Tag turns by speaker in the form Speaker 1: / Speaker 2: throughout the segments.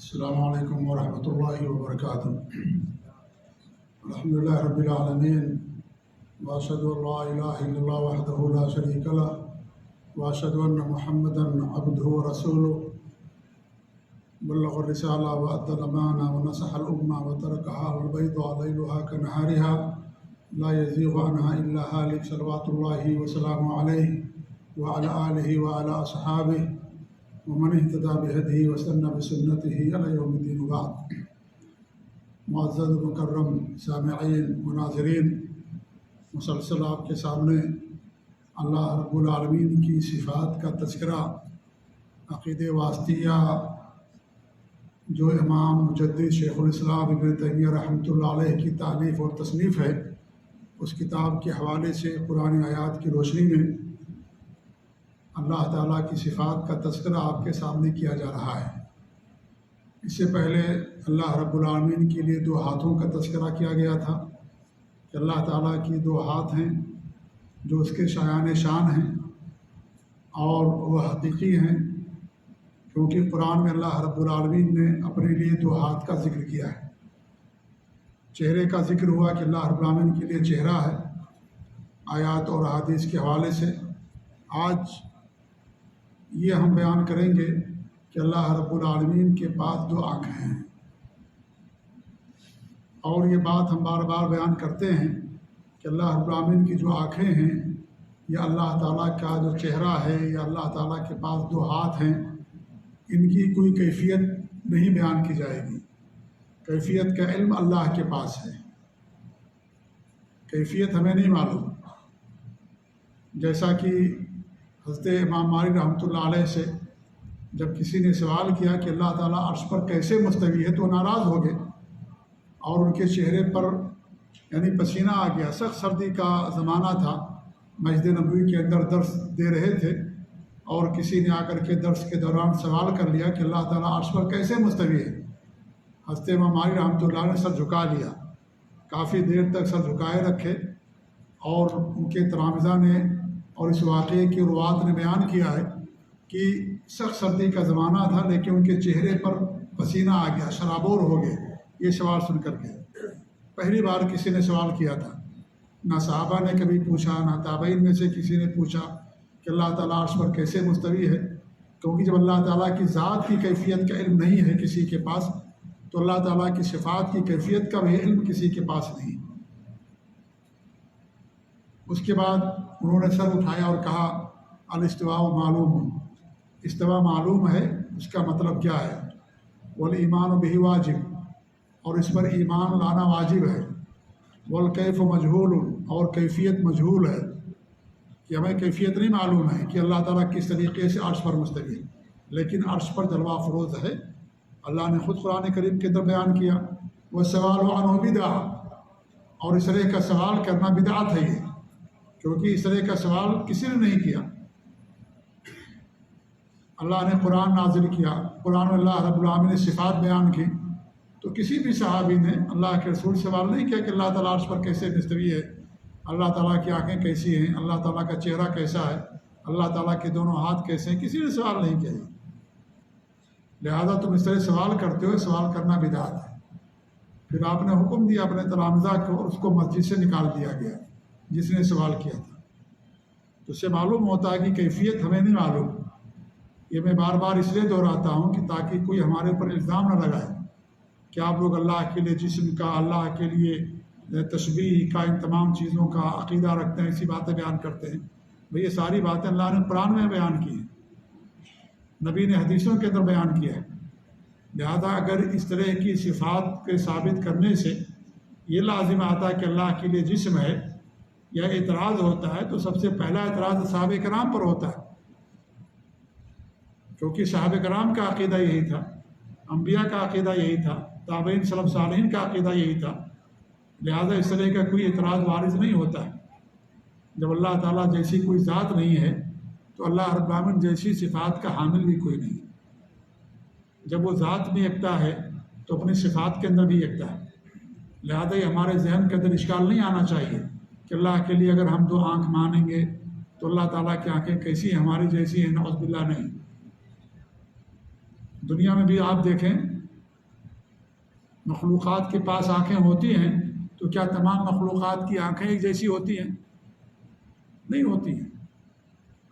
Speaker 1: السلام علیکم ورحمۃ اللہ وبرکاتہ۔ الحمد للہ رب العالمین، واشهد ان لا الہ الا اللہ وحدہ لا شریک لہ، واشهد ان محمدا عبدہ ورسولہ، بلغ الرسالہ وادى الامانہ ونصح الامہ وترکها على البيضاء ليلها كنهارها لا يزيغ عنها الا هالك، صلوات اللہ وسلامہ علیہ وعلى آلہ وعلى اصحابہ ومن اهتدى بهديه واستنى بسنته الى يوم الدين، وبعد۔ معزز مکرم سامعین و ناظرین، مسلسل آپ کے سامنے اللہ رب العالمین کی صفات کا تذکرہ، عقیدہ واسطیہ جو امام مجدد شیخ الاسلام ابن تیمیہ رحمۃ اللہ علیہ کی تالیف اور تصنیف ہے، اس کتاب کے حوالے سے قرآن آیات کی روشنی میں اللہ تعالیٰ کی صفات کا تذکرہ آپ کے سامنے کیا جا رہا ہے۔ اس سے پہلے اللہ رب العالمین کے لیے دو ہاتھوں کا تذکرہ کیا گیا تھا کہ اللہ تعالیٰ کی دو ہاتھ ہیں جو اس کے شایان شان ہیں اور وہ حقیقی ہیں، کیونکہ قرآن میں اللہ رب العالمین نے اپنے لیے دو ہاتھ کا ذکر کیا ہے۔ چہرے کا ذکر ہوا کہ اللہ رب العالمین کے لیے چہرہ ہے آیات اور احادیث کے حوالے سے۔ آج یہ ہم بیان کریں گے کہ اللہ رب العالمین کے پاس دو آنکھیں ہیں، اور یہ بات ہم بار بار بیان کرتے ہیں کہ اللہ رب العالمین کی جو آنکھیں ہیں یا اللہ تعالیٰ کا جو چہرہ ہے یا اللہ تعالیٰ کے پاس دو ہاتھ ہیں، ان کی کوئی کیفیت نہیں بیان کی جائے گی۔ کیفیت کا علم اللہ کے پاس ہے، کیفیت ہمیں نہیں معلوم۔ جیسا کہ حضرت امام مالک رحمۃ اللہ علیہ سے جب کسی نے سوال کیا کہ اللہ تعالیٰ عرش پر کیسے مستوی ہے، تو ناراض ہو گئے اور ان کے چہرے پر یعنی پسینہ آ گیا۔ سخت سردی کا زمانہ تھا، مسجد نبوی کے اندر درس دے رہے تھے اور کسی نے آ کر کے درس کے دوران سوال کر لیا کہ اللہ تعالیٰ عرش پر کیسے مستوی ہے۔ حضرت امام مالک رحمۃ اللہ نے سر جھکا لیا، کافی دیر تک سر جھکائے رکھے، اور ان کے تلامذہ نے اور اس واقعے کی روات نے بیان کیا ہے کہ سخت سردی کا زمانہ تھا لیکن ان کے چہرے پر پسینہ آ گیا، شرابور ہو گئے یہ سوال سن کر کے۔ پہلی بار کسی نے سوال کیا تھا، نہ صحابہ نے کبھی پوچھا، نہ تابعین میں سے کسی نے پوچھا کہ اللہ تعالیٰ عرش پر کیسے مستوی ہے، کیونکہ جب اللہ تعالیٰ کی ذات کی کیفیت کا علم نہیں ہے کسی کے پاس، تو اللہ تعالیٰ کی صفات کی کیفیت کا بھی علم کسی کے پاس نہیں۔ اس کے بعد انہوں نے سر اٹھایا اور کہا الاستواء معلوم، استوا معلوم ہے، اس کا مطلب کیا ہے؟ والایمان بہ واجب، اور اس پر ایمان لانا واجب ہے۔ والکیف مجہول، اور کیفیت مجہول ہے کہ ہمیں کیفیت نہیں معلوم ہے کہ اللہ تعالیٰ کس طریقے سے عرش پر مستوی ہے، لیکن عرش پر جلوہ افروز ہے۔ اللہ نے خود قرآن کریم کے اندر بیان کیا والسؤال عنہ بدعہ، اور اس طرح کا سوال کرنا بدعت ہے یہ، کیونکہ اس طرح کا سوال کسی نے نہیں کیا۔ اللہ نے قرآن نازل کیا، قرآن میں اللہ رب العالمین نے صفات بیان کی، تو کسی بھی صحابی نے اللہ کے رسول سے سوال نہیں کیا کہ اللہ تعالیٰ عرش پر کیسے مستوی ہے، اللہ تعالیٰ کی آنکھیں کیسی ہیں، اللہ تعالیٰ کا چہرہ کیسا ہے، اللہ تعالیٰ کے دونوں ہاتھ کیسے ہیں، کسی نے سوال نہیں کیا۔ لہذا تم اس طرح سوال کرتے ہو، سوال کرنا بدعت ہے۔ پھر آپ نے حکم دیا اپنے تلامذہ کو، اور اس کو مسجد سے نکال دیا گیا جس نے سوال کیا تھا۔ تو اس سے معلوم ہوتا ہے کہ کیفیت ہمیں نہیں معلوم۔ یہ میں بار بار اس لیے دہراتا ہوں کہ تاکہ کوئی ہمارے اوپر الزام نہ لگائے کہ آپ لوگ اللہ کے لیے جسم کا، اللہ کے لیے تشبیہ کا، ان تمام چیزوں کا عقیدہ رکھتے ہیں، ایسی باتیں بیان کرتے ہیں۔ بھئی یہ ساری باتیں اللہ نے قرآن میں بیان کی ہیں، نبی نے حدیثوں کے اندر بیان کیا ہے۔ لہذا اگر اس طرح کی صفات کے ثابت کرنے سے یہ لازم آتا ہے کہ اللہ کے لیے جسم ہے یا اعتراض ہوتا ہے، تو سب سے پہلا اعتراض صحابہ کرام پر ہوتا ہے، کیونکہ صحابہ کرام کا عقیدہ یہی تھا، انبیاء کا عقیدہ یہی تھا، تابعین سلف صالحین کا عقیدہ یہی تھا۔ لہذا اس طرح کا کوئی اعتراض وارد نہیں ہوتا ہے۔ جب اللہ تعالیٰ جیسی کوئی ذات نہیں ہے تو اللہ رب العالمین جیسی صفات کا حامل بھی کوئی نہیں۔ جب وہ ذات میں یکتا ہے تو اپنی صفات کے اندر بھی یکتا ہے۔ لہذا یہ ہمارے ذہن کے اندر اشکال نہیں آنا چاہیے کہ اللہ کے لیے اگر ہم دو آنکھ مانیں گے تو اللہ تعالیٰ کی آنکھیں کیسی ہیں، ہماری جیسی ہیں، نعوذ باللہ نہیں۔ دنیا میں بھی آپ دیکھیں مخلوقات کے پاس آنکھیں ہوتی ہیں تو کیا تمام مخلوقات کی آنکھیں ایک جیسی ہوتی ہیں؟ نہیں ہوتی ہیں۔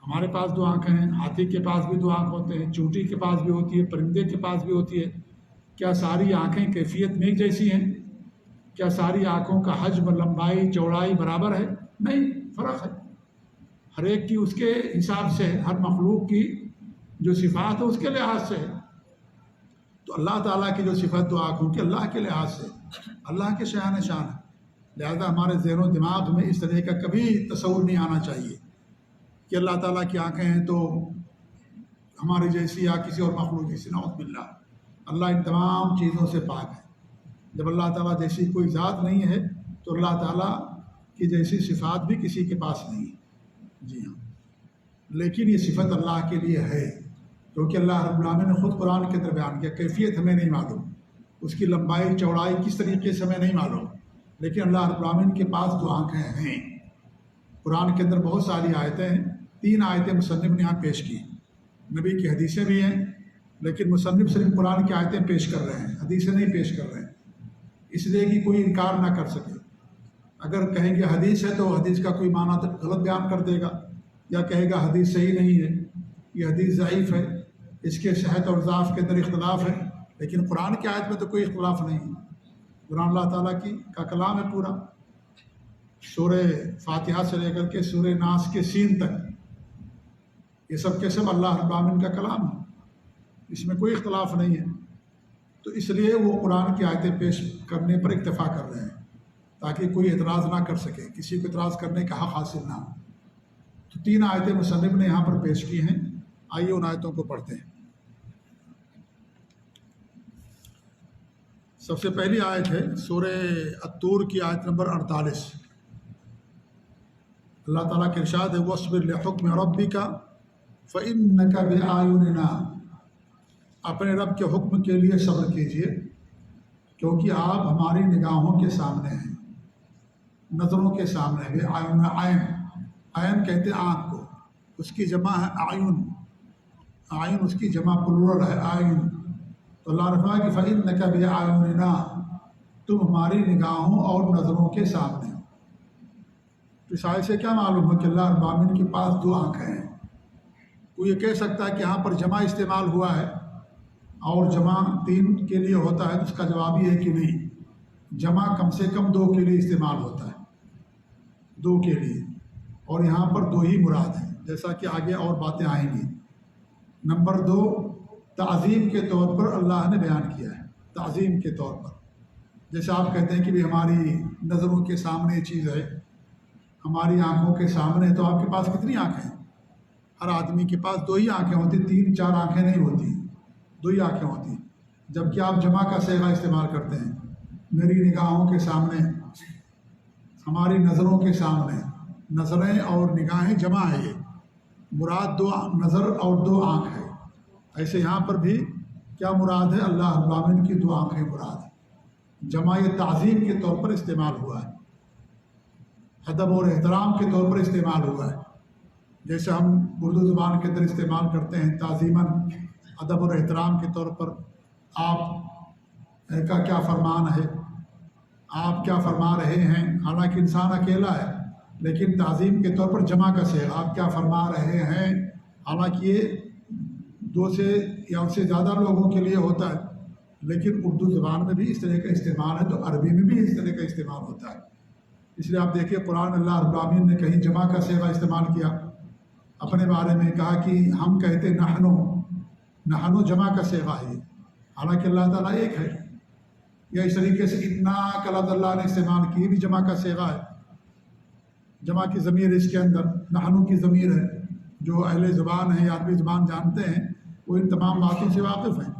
Speaker 1: ہمارے پاس 2 آنکھیں ہیں، ہاتھی کے پاس بھی 2 آنکھ ہوتے ہیں، چونٹی کے پاس بھی ہوتی ہے، پرندے کے پاس بھی ہوتی ہے۔ کیا ساری آنکھیں کیفیت میں ایک جیسی ہیں؟ کیا ساری آنکھوں کا حجم، لمبائی، چوڑائی برابر ہے؟ نہیں، فرق ہے۔ ہر ایک کی اس کے حساب سے ہے، ہر مخلوق کی جو صفات ہے اس کے لحاظ سے ہے۔ تو اللہ تعالیٰ کی جو صفت 2 آنکھوں کی اللہ کے لحاظ سے، اللہ کے شان ہے، لہذا ہمارے ذہن و دماغ میں اس طرح کا کبھی تصور نہیں آنا چاہیے کہ اللہ تعالیٰ کی آنکھیں ہیں تو ہماری جیسی یا کسی اور مخلوق جیسی، نعوذ باللہ۔ اللہ ان تمام چیزوں سے پاک ہے۔ جب اللہ تعالیٰ جیسی کوئی ذات نہیں ہے تو اللہ تعالیٰ کی جیسی صفات بھی کسی کے پاس نہیں ہے۔ جی ہاں، لیکن یہ صفت اللہ کے لیے ہے، کیونکہ اللہ رب العالمین نے خود قرآن کے اندر بیان کیا، کیفیت ہمیں نہیں معلوم، اس کی لمبائی چوڑائی کس طریقے سے ہمیں نہیں معلوم، لیکن اللہ رب العالمین کے پاس 2 آنکھیں ہیں۔ قرآن کے اندر بہت ساری آیتیں ہیں، 3 آیتیں مصنف نے یہاں پیش کی، نبی کی حدیثیں بھی ہیں، لیکن مصنف صرف قرآن کی آیتیں پیش کر رہے ہیں، حدیثیں نہیں پیش کر رہے ہیں، اس لیے کہ کوئی انکار نہ کر سکے۔ اگر کہیں گے حدیث ہے تو حدیث کا کوئی معنی غلط بیان کر دے گا، یا کہے گا حدیث صحیح نہیں ہے، یہ حدیث ضعیف ہے، اس کے صحت اور ضعف کے اندر اختلاف ہے، لیکن قرآن کی آیت میں تو کوئی اختلاف نہیں ہے۔ قرآن اللہ تعالیٰ کا کلام ہے پورا، سورہ فاتحہ سے لے کر کے سورہ ناس کے سین تک، یہ سب کے سب اللہ رب العالمین کا کلام ہے، اس میں کوئی اختلاف نہیں ہے۔ تو اس لیے وہ قرآن کی آیتیں پیش کرنے پر اکتفا کر رہے ہیں تاکہ کوئی اعتراض نہ کر سکے، کسی کو اعتراض کرنے کا حق حاصل نہ ہو۔ تو 3 آیتیں مصنف نے یہاں پر پیش کی ہیں، آئیے ان آیتوں کو پڑھتے ہیں۔ سب سے پہلی آیت ہے سورہ الطور کی آیت نمبر 48۔ اللہ تعالیٰ کے ارشاد ہے وَاصْبِرْ لِحُکْمِ رَبِّكَ فَإِنَّكَ بِأَعْيُنِنَا، اپنے رب کے حکم کے لیے صبر کیجیے کیونکہ آپ ہماری نگاہوں کے سامنے ہیں، نظروں کے سامنے ہیں۔ بِأَعْيُنِنَا، عین کہتے ہیں آنکھ کو، اس کی جمع ہے اعین، اعین اس کی جمع پلورل ہے اعین۔ تو اللہ رفا کہ فَإِنَّكَ بِأَعْيُنِنَا، تم ہماری نگاہوں اور نظروں کے سامنے ہو۔ تو اس آیت سے کیا معلوم ہے کہ اللہ رب العالمین کے پاس 2 آنکھیں ہیں۔ کوئی یہ کہہ سکتا ہے کہ یہاں پر جمع استعمال ہوا ہے اور جمع 3 کے لیے ہوتا ہے، تو اس کا جواب یہ ہے کہ نہیں، جمع کم سے کم 2 کے لیے استعمال ہوتا ہے، 2 کے لیے، اور یہاں پر 2 ہی مراد ہیں، جیسا کہ آگے اور باتیں آئیں گی۔ نمبر 2، تعظیم کے طور پر اللہ نے بیان کیا ہے، تعظیم کے طور پر، جیسے آپ کہتے ہیں کہ بھی ہماری نظروں کے سامنے یہ چیز ہے، ہماری آنکھوں کے سامنے، تو آپ کے پاس کتنی آنکھیں ہیں؟ ہر آدمی کے پاس 2 ہی آنکھیں ہوتی، 3-4 آنکھیں نہیں ہوتی، 2 ہی آنکھیں ہوتی ہیں، جبکہ آپ جمع کا صیغہ استعمال کرتے ہیں، میری نگاہوں کے سامنے، ہماری نظروں کے سامنے، نظریں اور نگاہیں جمع ہے، یہ مراد 2 نظر اور 2 آنکھ ہے۔ ایسے یہاں پر بھی کیا مراد ہے؟ اللہ رب العالمین کی 2 آنکھیں مراد ہے، جمع یہ تعظیم کے طور پر استعمال ہوا ہے، ادب اور احترام کے طور پر استعمال ہوا ہے، جیسے ہم اردو زبان کے اندر استعمال کرتے ہیں تعظیماً، ادب اور احترام کے طور پر، آپ کا کیا فرمان ہے، آپ کیا فرما رہے ہیں، حالانکہ انسان اکیلا ہے لیکن تعظیم کے طور پر جمع کا صیغہ، آپ کیا فرما رہے ہیں، حالانکہ یہ 2 سے یا اس سے زیادہ لوگوں کے لیے ہوتا ہے، لیکن اردو زبان میں بھی اس طرح کا استعمال ہے، تو عربی میں بھی اس طرح کا استعمال ہوتا ہے۔ اس لیے آپ دیکھیے قرآن اللہ رب العالمین نے کہیں جمع کا صیغہ استعمال کیا، اپنے بارے میں کہا کہ ہم کہتے نحنو جمع کا صیغہ ہے، حالانکہ اللہ تعالیٰ ایک ہے۔ یا اس طریقے سے اتنا کا لفظ اللہ نے استعمال کی، بھی جمع کا صیغہ ہے، جمع کی ضمیر اس کے اندر نحنو کی ضمیر ہے۔ جو اہل زبان ہیں یا عربی زبان جانتے ہیں وہ ان تمام باتوں سے واقف ہیں۔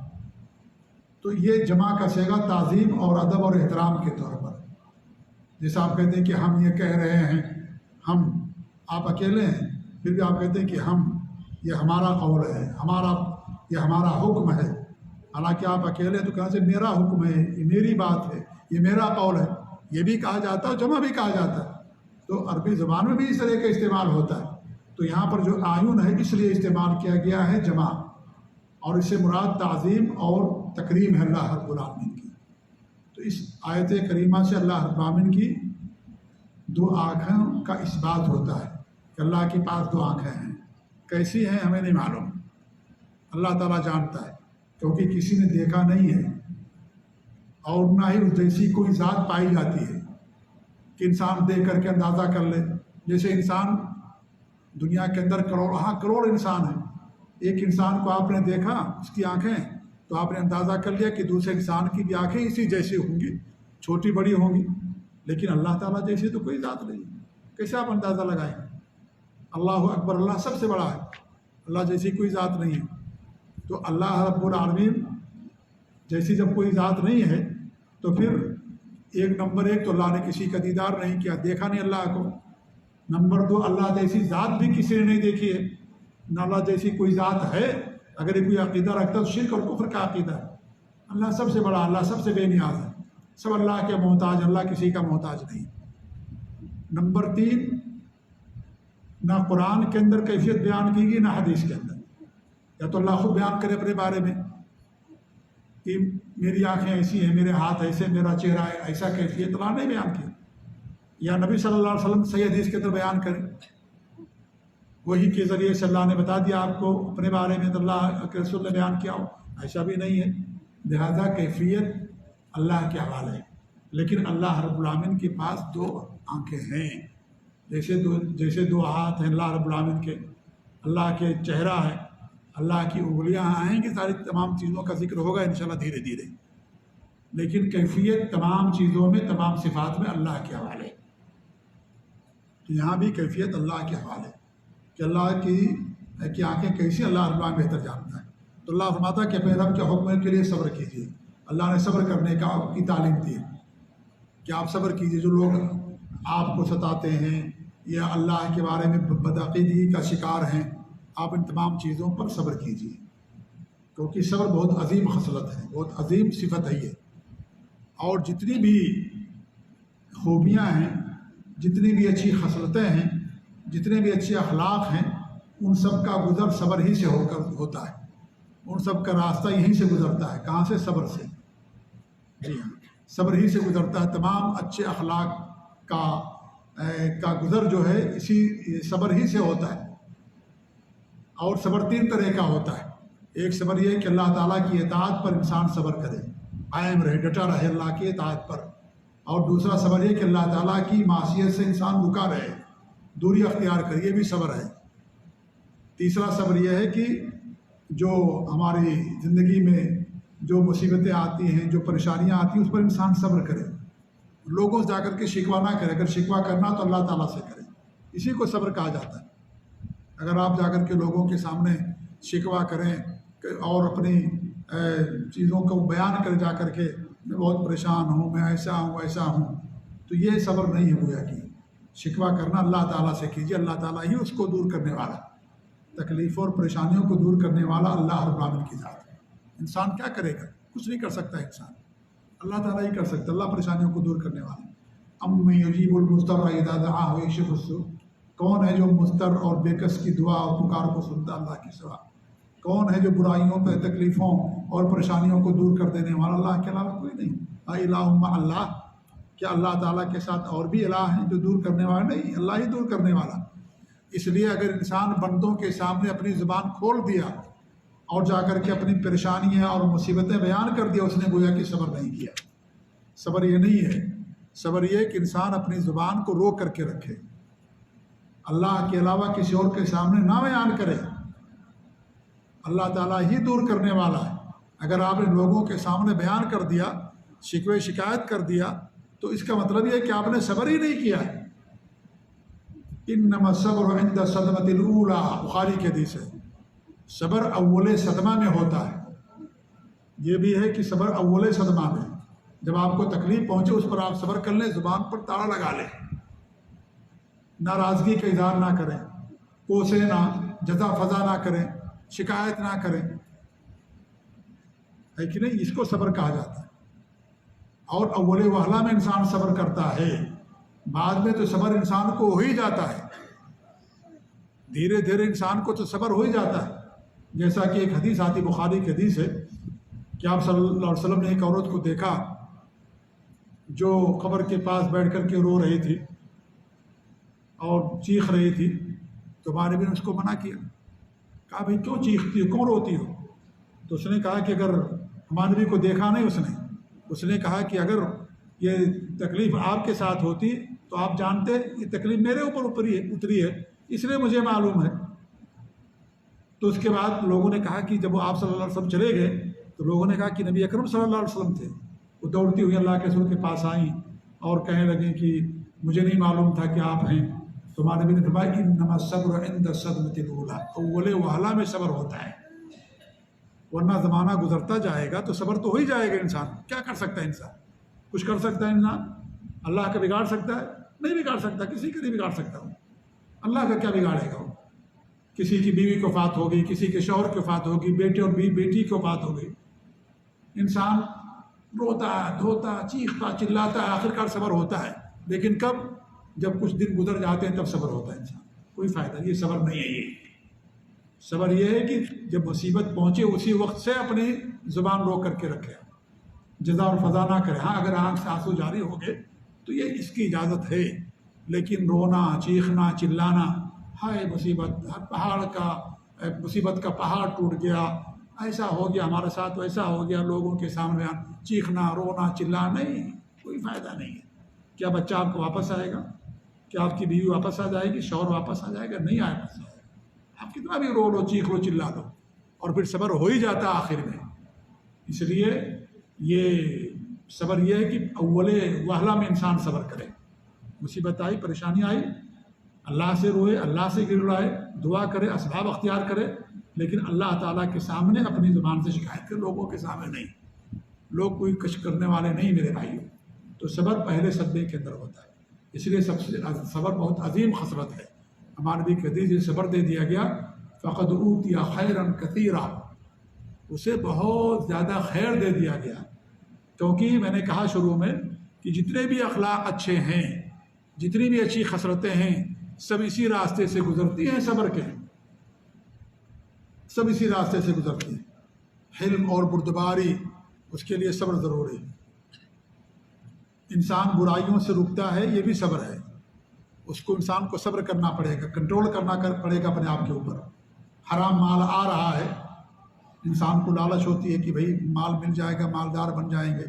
Speaker 1: تو یہ جمع کا صیغہ تعظیم اور ادب اور احترام کے طور پر، جیسا آپ کہتے ہیں کہ ہم یہ کہہ رہے ہیں، ہم، آپ اکیلے ہیں پھر بھی آپ کہتے ہیں کہ ہم، یہ ہمارا قول ہے، یہ ہمارا حکم ہے، حالانکہ آپ اکیلے تو کہاں سے میرا حکم ہے، یہ میری بات ہے، یہ میرا قول ہے، یہ بھی کہا جاتا ہے اور جمع بھی کہا جاتا ہے۔ تو عربی زبان میں بھی اس طرح کا استعمال ہوتا ہے۔ تو یہاں پر جو آیون ہے اس لیے استعمال کیا گیا ہے جمع، اور اس سے مراد تعظیم اور تکریم ہے اللہ رب العالمین کی۔ تو اس آیت کریمہ سے اللہ رب العالمین کی دو آنکھوں کا اثبات ہوتا ہے کہ اللہ کے پاس دو آنکھیں ہیں. کیسی ہیں ہمیں نہیں معلوم، اللہ تعالیٰ جانتا ہے، کیونکہ کسی نے دیکھا نہیں ہے اور نہ ہی اس جیسی کوئی ذات پائی جاتی ہے کہ انسان دیکھ کر کے اندازہ کر لے. جیسے انسان دنیا کے اندر کروڑ انسان ہیں، ایک انسان کو آپ نے دیکھا اس کی آنکھیں تو آپ نے اندازہ کر لیا کہ دوسرے انسان کی بھی آنکھیں اسی جیسی ہوں گی، چھوٹی بڑی ہوں گی. لیکن اللہ تعالیٰ جیسی تو کوئی ذات نہیں، کیسے آپ اندازہ لگائیں؟ اللہ اکبر، اللہ سب سے بڑا ہے، اللہ جیسی کوئی ذات نہیں ہے. تو اللہ رب العالمین جیسی جب کوئی ذات نہیں ہے تو پھر نمبر ایک تو اللہ نے کسی کا دیدار نہیں کیا، دیکھا نہیں اللہ کو. نمبر دو، اللہ جیسی ذات بھی کسی نے نہیں دیکھی ہے، نہ اللہ جیسی کوئی ذات ہے. اگر یہ کوئی عقیدہ رکھتا ہے تو شرک اور کفر کا عقیدہ ہے. اللہ سب سے بڑا، اللہ سب سے بے نیاز ہے، سب اللہ کے محتاج، اللہ کسی کا محتاج نہیں. نمبر تین، نہ قرآن کے اندر کیفیت بیان کی گئی نہ حدیث کے اندر. یا تو اللہ خود بیان کرے اپنے بارے میں کہ میری آنکھیں ایسی ہیں، میرے ہاتھ ایسے، میرا چہرہ ایسا، کیفیت اللہ نے بیان کی. یا نبی صلی اللہ علیہ وسلم صحیح حدیث کے اندر بیان کریں، وہی کے ذریعے سے اللہ نے بتا دیا آپ کو اپنے بارے میں، تو اللہ کے رسول نے بیان کیا ہو، ایسا بھی نہیں ہے. لہذا کیفیت اللہ کے حوالے ہے. لیکن اللہ رب العالمین کے پاس دو آنکھیں ہیں، جیسے دو ہاتھ ہیں اللہ رب العالمین کے، اللہ کے چہرہ ہے، اللہ کی انگلیاں آئیں گی، ساری تمام چیزوں کا ذکر ہوگا انشاءاللہ دھیرے دھیرے. لیکن کیفیت تمام چیزوں میں، تمام صفات میں اللہ کے حوالے. تو یہاں بھی کیفیت اللہ کے حوالے کہ اللہ کی آنکھیں کیسی، اللہ رب العالمین بہتر جانتا ہے. تو اللہ فرماتا ہے کہ اپنے رب کے حکم کے لیے صبر کیجیے. اللہ نے صبر کرنے کی تعلیم دی کہ آپ صبر کیجیے. جو لوگ آپ کو ستاتے ہیں یا اللہ کے بارے میں بدعقیدگی کا شکار ہیں، آپ ان تمام چیزوں پر صبر کیجیے، کیونکہ صبر بہت عظیم خصلت ہے، بہت عظیم صفت ہے یہ. اور جتنی بھی خوبیاں ہیں، جتنی بھی اچھی خصلتیں ہیں، جتنے بھی اچھے اخلاق ہیں، ان سب کا گزر صبر ہی سے ہوتا ہے. ان سب کا راستہ یہیں سے گزرتا ہے. کہاں سے؟ صبر سے. جی ہاں، صبر ہی سے گزرتا ہے. تمام اچھے اخلاق کا گزر جو ہے اسی صبر ہی سے ہوتا ہے. اور صبر تین طرح کا ہوتا ہے. ایک صبر یہ کہ اللہ تعالیٰ کی اطاعت پر انسان صبر کرے، قائم رہے، ڈٹا رہے اللہ کی اطاعت پر. اور دوسرا صبر یہ کہ اللہ تعالیٰ کی معصیت سے انسان رکا رہے، دوری اختیار کرے، یہ بھی صبر ہے. تیسرا صبر یہ ہے کہ جو ہماری زندگی میں جو مصیبتیں آتی ہیں، جو پریشانیاں آتی ہیں، اس پر انسان صبر کرے، لوگوں سے جا کر کے شکوہ نہ کرے. اگر شکوہ کرنا تو اللہ تعالیٰ سے کرے، اسی کو صبر کہا جاتا ہے. اگر آپ جا کر کے لوگوں کے سامنے شکوہ کریں اور اپنی چیزوں کو بیان کریں جا کر کے، میں بہت پریشان ہوں، میں ایسا ہوں ایسا ہوں، تو یہ صبر نہیں ہے. گویا کہ شکوہ کرنا اللہ تعالیٰ سے کیجیے، اللہ تعالیٰ ہی اس کو دور کرنے والا، تکلیفوں اور پریشانیوں کو دور کرنے والا اللہ رب العالمین کی ذات ہے. انسان کیا کرے گا؟ کچھ نہیں کر سکتا انسان، اللہ تعالیٰ ہی کر سکتا، اللہ پریشانیوں کو دور کرنے والا. امن یجیب المضطر اذا دعاہ ویکشف السوء، کون ہے جو مضطر اور بےکس کی دعا اور پکار کو سنتا اللہ کے سوا؟ کون ہے جو برائیوں پہ، تکلیفوں اور پریشانیوں کو دور کر دینے والا؟ اللہ کے علاوہ کوئی نہیں. الہ مع اللہ، کیا اللہ تعالیٰ کے ساتھ اور بھی الہ ہیں جو دور کرنے والے؟ نہیں، اللہ ہی دور کرنے والا. اس لیے اگر انسان بندوں کے سامنے اپنی زبان کھول دیا اور جا کر کے اپنی پریشانیاں اور مصیبتیں بیان کر دیا، اس نے گویا کہ صبر نہیں کیا. صبر یہ نہیں ہے. صبر یہ کہ انسان اپنی زبان کو روک کر کے رکھے، اللہ کے علاوہ کسی اور کے سامنے نہ بیان کرے. اللہ تعالیٰ ہی دور کرنے والا ہے. اگر آپ نے لوگوں کے سامنے بیان کر دیا، شکوے شکایت کر دیا، تو اس کا مطلب یہ ہے کہ آپ نے صبر ہی نہیں کیا ہے. انما الصبر عند الصدمۃ الاولیٰ، بخاری کی حدیث ہے. صبر اول صدمہ میں ہوتا ہے. یہ بھی ہے کہ صبر اول صدمہ میں، جب آپ کو تکلیف پہنچے اس پر آپ صبر کر لیں، زبان پر تالا لگا لیں، ناراضگی کا اظہار نہ کریں، کوسے نہ، جزا فضا نہ کریں، شکایت نہ کریں، ہے کہ نہیں؟ اس کو صبر کہا جاتا ہے. اور اول وہلہ میں انسان صبر کرتا ہے، بعد میں تو صبر انسان کو ہو ہی جاتا ہے. دھیرے دھیرے انسان کو تو صبر ہو ہی جاتا ہے. جیسا کہ ایک حدیث آتی، بخاری کی حدیث ہے کہ آپ صلی اللہ علیہ وسلم نے ایک عورت کو دیکھا جو قبر کے پاس بیٹھ کر کے رو رہی تھی اور چیخ رہی تھی، تو ہمارے نبی نے اس کو منع کیا، کہا بھائی کیوں چیختی ہو، کیوں روتی ہو؟ تو اس نے کہا کہ اگر ہمارے نبی کو دیکھا نہیں اس نے کہا کہ اگر یہ تکلیف آپ کے ساتھ ہوتی تو آپ جانتے یہ تکلیف میرے اوپر اتری ہے، اس لیے مجھے معلوم ہے۔ تو اس کے بعد لوگوں نے کہا کہ جب وہ آپ صلی اللہ علیہ وسلم چلے گئے تو لوگوں نے کہا کہ نبی اکرم صلی اللہ علیہ وسلم تھے، وہ دوڑتی ہوئی اللہ کے رسول کے پاس آئیں اور کہنے لگیں کہ مجھے نہیں معلوم تھا کہ آپ ہیں۔ تو ہمارے نبی نے فرمایا انما الصبر عند الصدمۃ الاولی، اول وہلہ میں صبر ہوتا ہے، ورنہ زمانہ گزرتا جائے گا تو صبر تو ہو ہی جائے گا۔ انسان کیا کر سکتا ہے؟ انسان کچھ کر سکتا ہے؟ انسان اللہ کا بگاڑ سکتا ہے؟ نہیں بگاڑ سکتا، کسی کا نہیں بگاڑ سکتا ہوں، اللہ کا کیا بگاڑے گا وہ؟ کسی کی بیوی کو وفات ہوگی، کسی کے شوہر کی وفات ہوگی، بیٹے اور بیٹی کی وفات ہوگی، انسان روتا ہے، دھوتا، چیختا، چلاتا ہے، آخرکار صبر ہوتا ہے، لیکن کب؟ جب کچھ دن گزر جاتے ہیں تب صبر ہوتا ہے انسان۔ کوئی فائدہ نہیں، یہ صبر نہیں ہے۔ یہ صبر یہ ہے کہ جب مصیبت پہنچے اسی وقت سے اپنی زبان روک کر کے رکھے، جزا اور فضا نہ کرے۔ ہاں اگر آنکھ سے آنسو جاری ہو گئے تو یہ اس کی اجازت ہے، لیکن رونا، چیخنا، چلانا، ہائے مصیبت، پہاڑ کا مصیبت کا پہاڑ ٹوٹ گیا، ایسا ہو گیا ہمارے ساتھ، ویسا ہو گیا، لوگوں کے سامنے چیخنا، رونا، چلانا، نہیں، کوئی فائدہ نہیں ہے۔ کیا بچہ آپ کو واپس آئے گا؟ کیا آپ کی بیوی واپس آ جائے گی؟ شوہر واپس آ جائے گا؟ نہیں آئے گا۔ آپ کتنا بھی رو لو، چیخ لو، چلا لو، اور پھر صبر ہو ہی جاتا آخر میں۔ اس لیے یہ صبر یہ ہے کہ اول وہلہ میں انسان صبر کرے، مصیبت آئی، پریشانی آئی، اللہ سے روئے، اللہ سے گڑائے، دعا کرے، اسباب اختیار کرے، لیکن اللہ تعالیٰ کے سامنے اپنی زبان سے شکایت کرے، لوگوں کے سامنے نہیں۔ لوگ کوئی کچھ کرنے والے نہیں میرے بھائیوں۔ تو صبر پہلے صدمے کے اندر ہوتا ہے، اس لیے صبر بہت عظیم خصلت ہے۔ ہمارے نبی کے حدیث میں صبر دے دیا گیا، فقد اوتی خیرا کثیرا، اسے بہت زیادہ خیر دے دیا گیا، کیونکہ میں نے کہا شروع میں کہ جتنے بھی اخلاق اچھے ہیں، جتنی بھی اچھی خصلتیں ہیں، سب اسی راستے سے گزرتی ہیں، صبر کے، سب اسی راستے سے گزرتی ہیں۔ حلم اور بردباری، اس کے لیے صبر ضروری ہے۔ انسان برائیوں سے رکتا ہے، یہ بھی صبر ہے، اس کو انسان کو صبر کرنا پڑے گا، کنٹرول کرنا پڑے گا اپنے آپ کے اوپر۔ حرام مال آ رہا ہے، انسان کو لالچ ہوتی ہے کہ بھئی مال مل جائے گا، مالدار بن جائیں گے،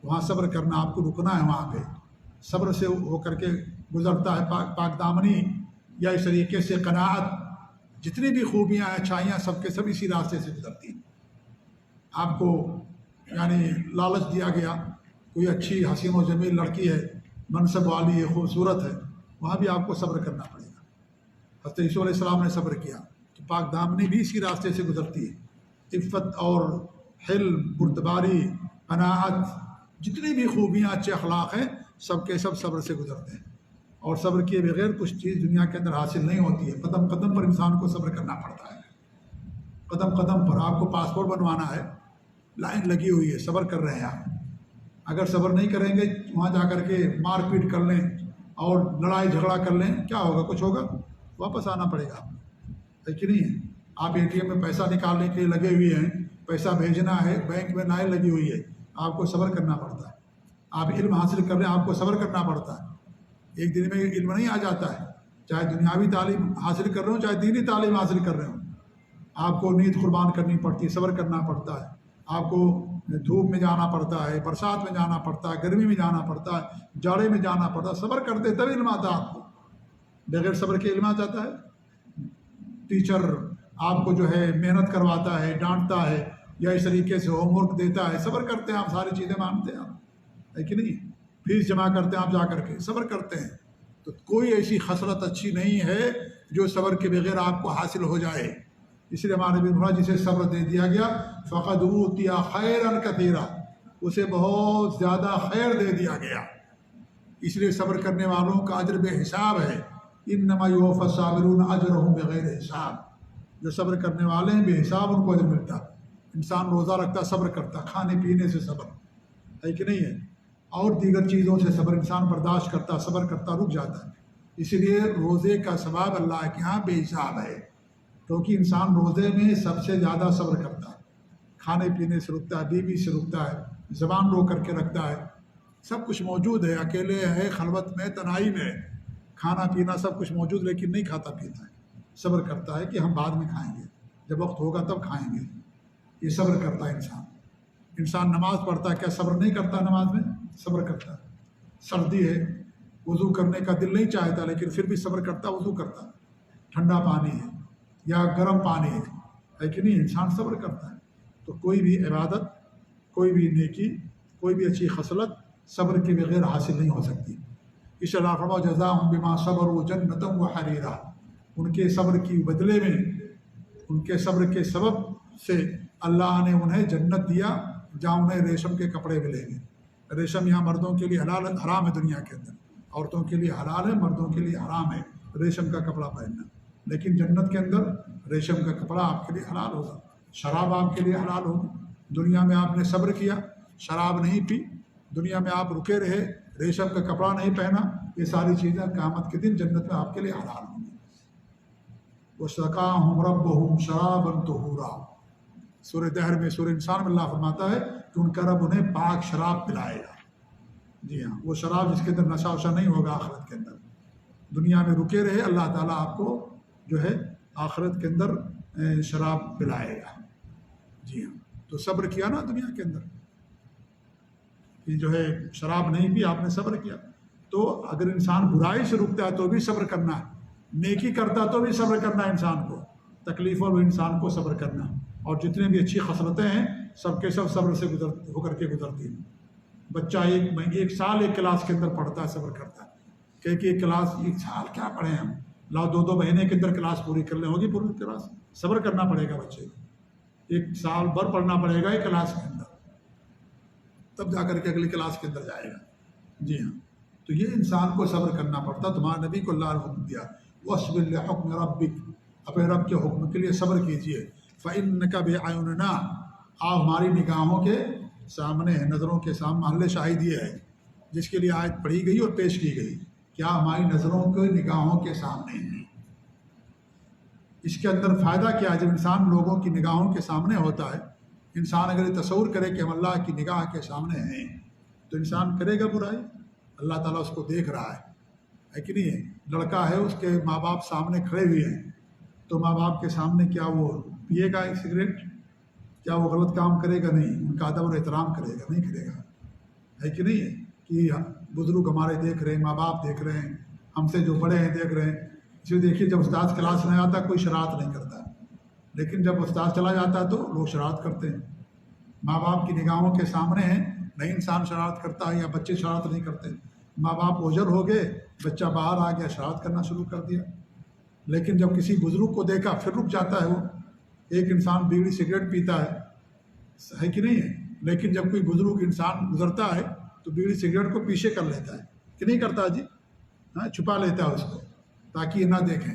Speaker 1: وہاں صبر کرنا، آپ کو رکنا ہے وہاں پہ، صبر سے ہو کر کے گزرتا ہے۔ پاک دامنی یا اس طریقے سے قناعت، جتنی بھی خوبیاں ہیں، اچھائیاں، سب کے سب اسی راستے سے گزرتی ہیں۔ آپ کو یعنی لالچ دیا گیا، کوئی اچھی حسین و جمیل لڑکی ہے، منصب والی ہے، خوبصورت ہے، وہاں بھی آپ کو صبر کرنا پڑے گا۔ حضرت یوسف علیہ السلام نے صبر کیا، تو پاک دامنی بھی اسی راستے سے گزرتی ہے۔ عفت اور حلم، بردباری، قناعت، جتنی بھی خوبیاں، اچھے اخلاق ہیں، سب کے سب صبر سے گزرتے ہیں، اور صبر کیے بغیر کچھ چیز دنیا کے اندر حاصل نہیں ہوتی ہے۔ قدم قدم پر انسان کو صبر کرنا پڑتا ہے، قدم قدم پر۔ آپ کو پاسپورٹ بنوانا ہے، لائن لگی ہوئی ہے، صبر کر رہے ہیں آپ، اگر صبر نہیں کریں گے، وہاں جا کر کے مار پیٹ کر لیں اور لڑائی جھگڑا کر لیں، کیا ہوگا؟ کچھ ہوگا؟ واپس آنا پڑے گا آپ کو، ہے کہ نہیں ہے؟ آپ اے ٹی ایم میں پیسہ نکالنے کے لیے لگے ہوئے ہیں، پیسہ بھیجنا ہے، بینک میں لائن لگی ہوئی ہے، آپ کو صبر کرنا پڑتا ہے۔ آپ علم حاصل کر رہے ہیں، آپ کو صبر کرنا پڑتا ہے۔ ایک دن میں علم نہیں آ جاتا ہے، چاہے دنیاوی تعلیم حاصل کر رہے ہوں، چاہے دینی تعلیم حاصل کر رہے ہوں، آپ کو نیند قربان کرنی پڑتی ہے، صبر کرنا پڑتا ہے۔ آپ کو دھوپ میں جانا پڑتا ہے، برسات میں جانا پڑتا ہے، گرمی میں جانا پڑتا ہے، جاڑے میں جانا پڑتا ہے، صبر کرتے تب علم آتا ہے آپ کو، بغیر صبر کے علم آ جاتا ہے۔ ٹیچر آپ کو جو ہے محنت کرواتا ہے، ڈانٹتا ہے، یا اس طریقے سے ہوم ورک دیتا ہے، صبر کرتے ہیں آپ، ساری چیزیں مانتے ہیں آپ، ہے کہ نہیں؟ فیس جمع کرتے ہیں آپ جا کر کے، صبر کرتے ہیں۔ تو کوئی ایسی خصلت اچھی نہیں ہے جو صبر کے بغیر آپ کو حاصل ہو جائے۔ اس لیے ہمارے نبی جسے صبر دے دیا گیا، فقد اوتی خیرا کثیرا، اسے بہت زیادہ خیر دے دیا گیا۔ اس لیے صبر کرنے والوں کا اجر بے حساب ہے۔ انما یوفی الصابرون اجرهم بغیر حساب، جو صبر کرنے والے ہیں بے حساب ان کو اجر ملتا ہے۔ انسان روزہ رکھتا، صبر کرتا، کھانے پینے سے صبر، ہے کہ نہیں ہے؟ اور دیگر چیزوں سے صبر، انسان برداشت کرتا، صبر کرتا، رک جاتا ہے۔ اس لیے روزے کا ثواب اللہ کے یہاں بے حساب ہے، کیونکہ انسان روزے میں سب سے زیادہ صبر کرتا ہے، کھانے پینے سے رکتا ہے، بیوی سے رکتا ہے، زبان رو کر کے رکھتا ہے، سب کچھ موجود ہے، اکیلے ہے، خلوت میں، تنہائی میں، کھانا پینا سب کچھ موجود، لیکن نہیں کھاتا پیتا ہے، صبر کرتا ہے کہ ہم بعد میں کھائیں گے، جب وقت ہوگا تب کھائیں گے، یہ صبر کرتا ہے انسان۔ انسان نماز پڑھتا ہے، کیا صبر نہیں کرتا؟ نماز میں صبر کرتا ہے۔ سردی ہے، وضو کرنے کا دل نہیں چاہتا، لیکن پھر بھی صبر کرتا، وضو کرتا ہے۔ ٹھنڈا پانی ہے یا گرم پانی ہے کہ نہیں، انسان صبر کرتا ہے۔ تو کوئی بھی عبادت، کوئی بھی نیکی، کوئی بھی اچھی خصلت صبر کے بغیر حاصل نہیں ہو سکتی۔ اس علاقہ جزاء بما صبروا جنۃ وحریرا، ان کے صبر کی بدلے میں، ان کے صبر کے سبب سے اللہ نے انہیں جنت دیا، جہاں انہیں ریشم کے کپڑے ملیں گے۔ ریشم یہاں مردوں کے لیے حرام ہے، دنیا کے اندر عورتوں کے لیے حلال ہے، مردوں کے لیے حرام ہے ریشم کا کپڑا پہننا، لیکن جنت کے اندر ریشم کا کپڑا آپ کے لیے حلال ہوگا، شراب آپ کے لیے حلال ہوگی۔ دنیا میں آپ نے صبر کیا، شراب نہیں پی، دنیا میں آپ رکے رہے، ریشم کا کپڑا نہیں پہنا، یہ ساری چیزیں قیامت کے دن جنت میں آپ کے لیے حلال ہوں گی۔ وَسَقَاهُمْ رَبُّهُمْ شَرَابًا طَهُورًا، سورہ دہر میں، سورہ انسان میں اللہ فرماتا ہے کہ ان کا رب انہیں پاک شراب پلائے گا۔ جی ہاں، وہ شراب جس کے اندر نشہ وشا نہیں ہوگا آخرت کے اندر۔ دنیا میں رکے رہے، اللہ تعالیٰ آپ کو جو ہے آخرت کے اندر شراب پلائے گا۔ جی ہاں، تو صبر کیا نا دنیا کے اندر، کہ جو ہے شراب نہیں پی، آپ نے صبر کیا۔ تو اگر انسان برائی سے رکتا ہے تو بھی صبر کرنا ہے، نیکی کرتا تو بھی صبر کرنا ہے انسان کو، تکلیفوں میں انسان کو صبر کرنا ہے۔ اور جتنے بھی اچھی خصلتیں ہیں سب کے سب صبر سے ہو کر کے گزرتی ہیں۔ بچہ ایک سال ایک کلاس کے اندر پڑھتا ہے، صبر کرتا ہے کہ ایک کلاس، ایک سال کیا پڑھیں ہم، لاؤ 2 مہینے کے اندر کلاس پوری کر لیں، ہوگی پوری کلاس؟ صبر کرنا پڑے گا بچے کو، 1 سال بھر پڑھنا پڑے گا ایک کلاس کے اندر، تب جا کر کے اگلی کلاس کے اندر جائے گا۔ جی ہاں، تو یہ انسان کو صبر کرنا پڑتا۔ تمہارے نبی کو اللہ نے حکم دیا، وَاصْبِرْ لِحُکْمِ رَبِّکَ، اپنے رب کے حکم کے لیے صبر کیجیے۔ فَإِنَّكَ بِأَعْيُنِنَا، آپ ہماری نگاہوں کے سامنے ہیں، نظروں کے سامنے، محل شاہد یہ ہے جس کے لیے آیت پڑھی گئی اور پیش کی گئی، کیا ہماری نظروں کے نگاہوں کے سامنے ہیں۔ اس کے اندر فائدہ کیا ہے؟ جب انسان لوگوں کی نگاہوں کے سامنے ہوتا ہے، انسان اگر یہ تصور کرے کہ ہم اللہ کی نگاہ کے سامنے ہیں تو انسان کرے گا برائی، اللہ تعالیٰ اس کو دیکھ رہا ہے کہ نہیں ہے؟ لڑکا ہے، اس کے ماں باپ سامنے کھڑے ہوئے ہیں، تو ماں باپ کے سامنے کیا وہ پیے گا ایک سگریٹ؟ کیا وہ غلط کام کرے گا؟ نہیں، ان کا ادب اور احترام کرے گا، نہیں کرے گا، ہے کہ نہیں ہے؟ کہ بزرگ ہمارے دیکھ رہے ہیں، ماں باپ دیکھ رہے ہیں، ہم سے جو بڑے ہیں دیکھ رہے ہیں۔ اس لیے دیکھیے، جب استاد کلاس میں آتا کوئی شرارت نہیں کرتا، لیکن جب استاد چلا جاتا ہے تو لوگ شرارت کرتے ہیں۔ ماں باپ کی نگاہوں کے سامنے ہیں، نہیں انسان شرارت کرتا ہے، یا بچے شرارت نہیں کرتے۔ ماں باپ اوجھل ہو گئے، بچہ باہر آ گیا، شرارت کرنا شروع کر دیا۔ لیکن جب کسی بزرگ کو دیکھا پھر رک جاتا ہے وہ۔ ایک انسان بیڑی سگریٹ پیتا ہے کہ نہیں ہے، لیکن جب کوئی بزرگ انسان گزرتا ہے تو بیڑی سگریٹ کو پیچھے کر لیتا ہے کہ نہیں کرتا جی؟ ہاں، چھپا لیتا ہے اس کو تاکہ یہ نہ دیکھیں،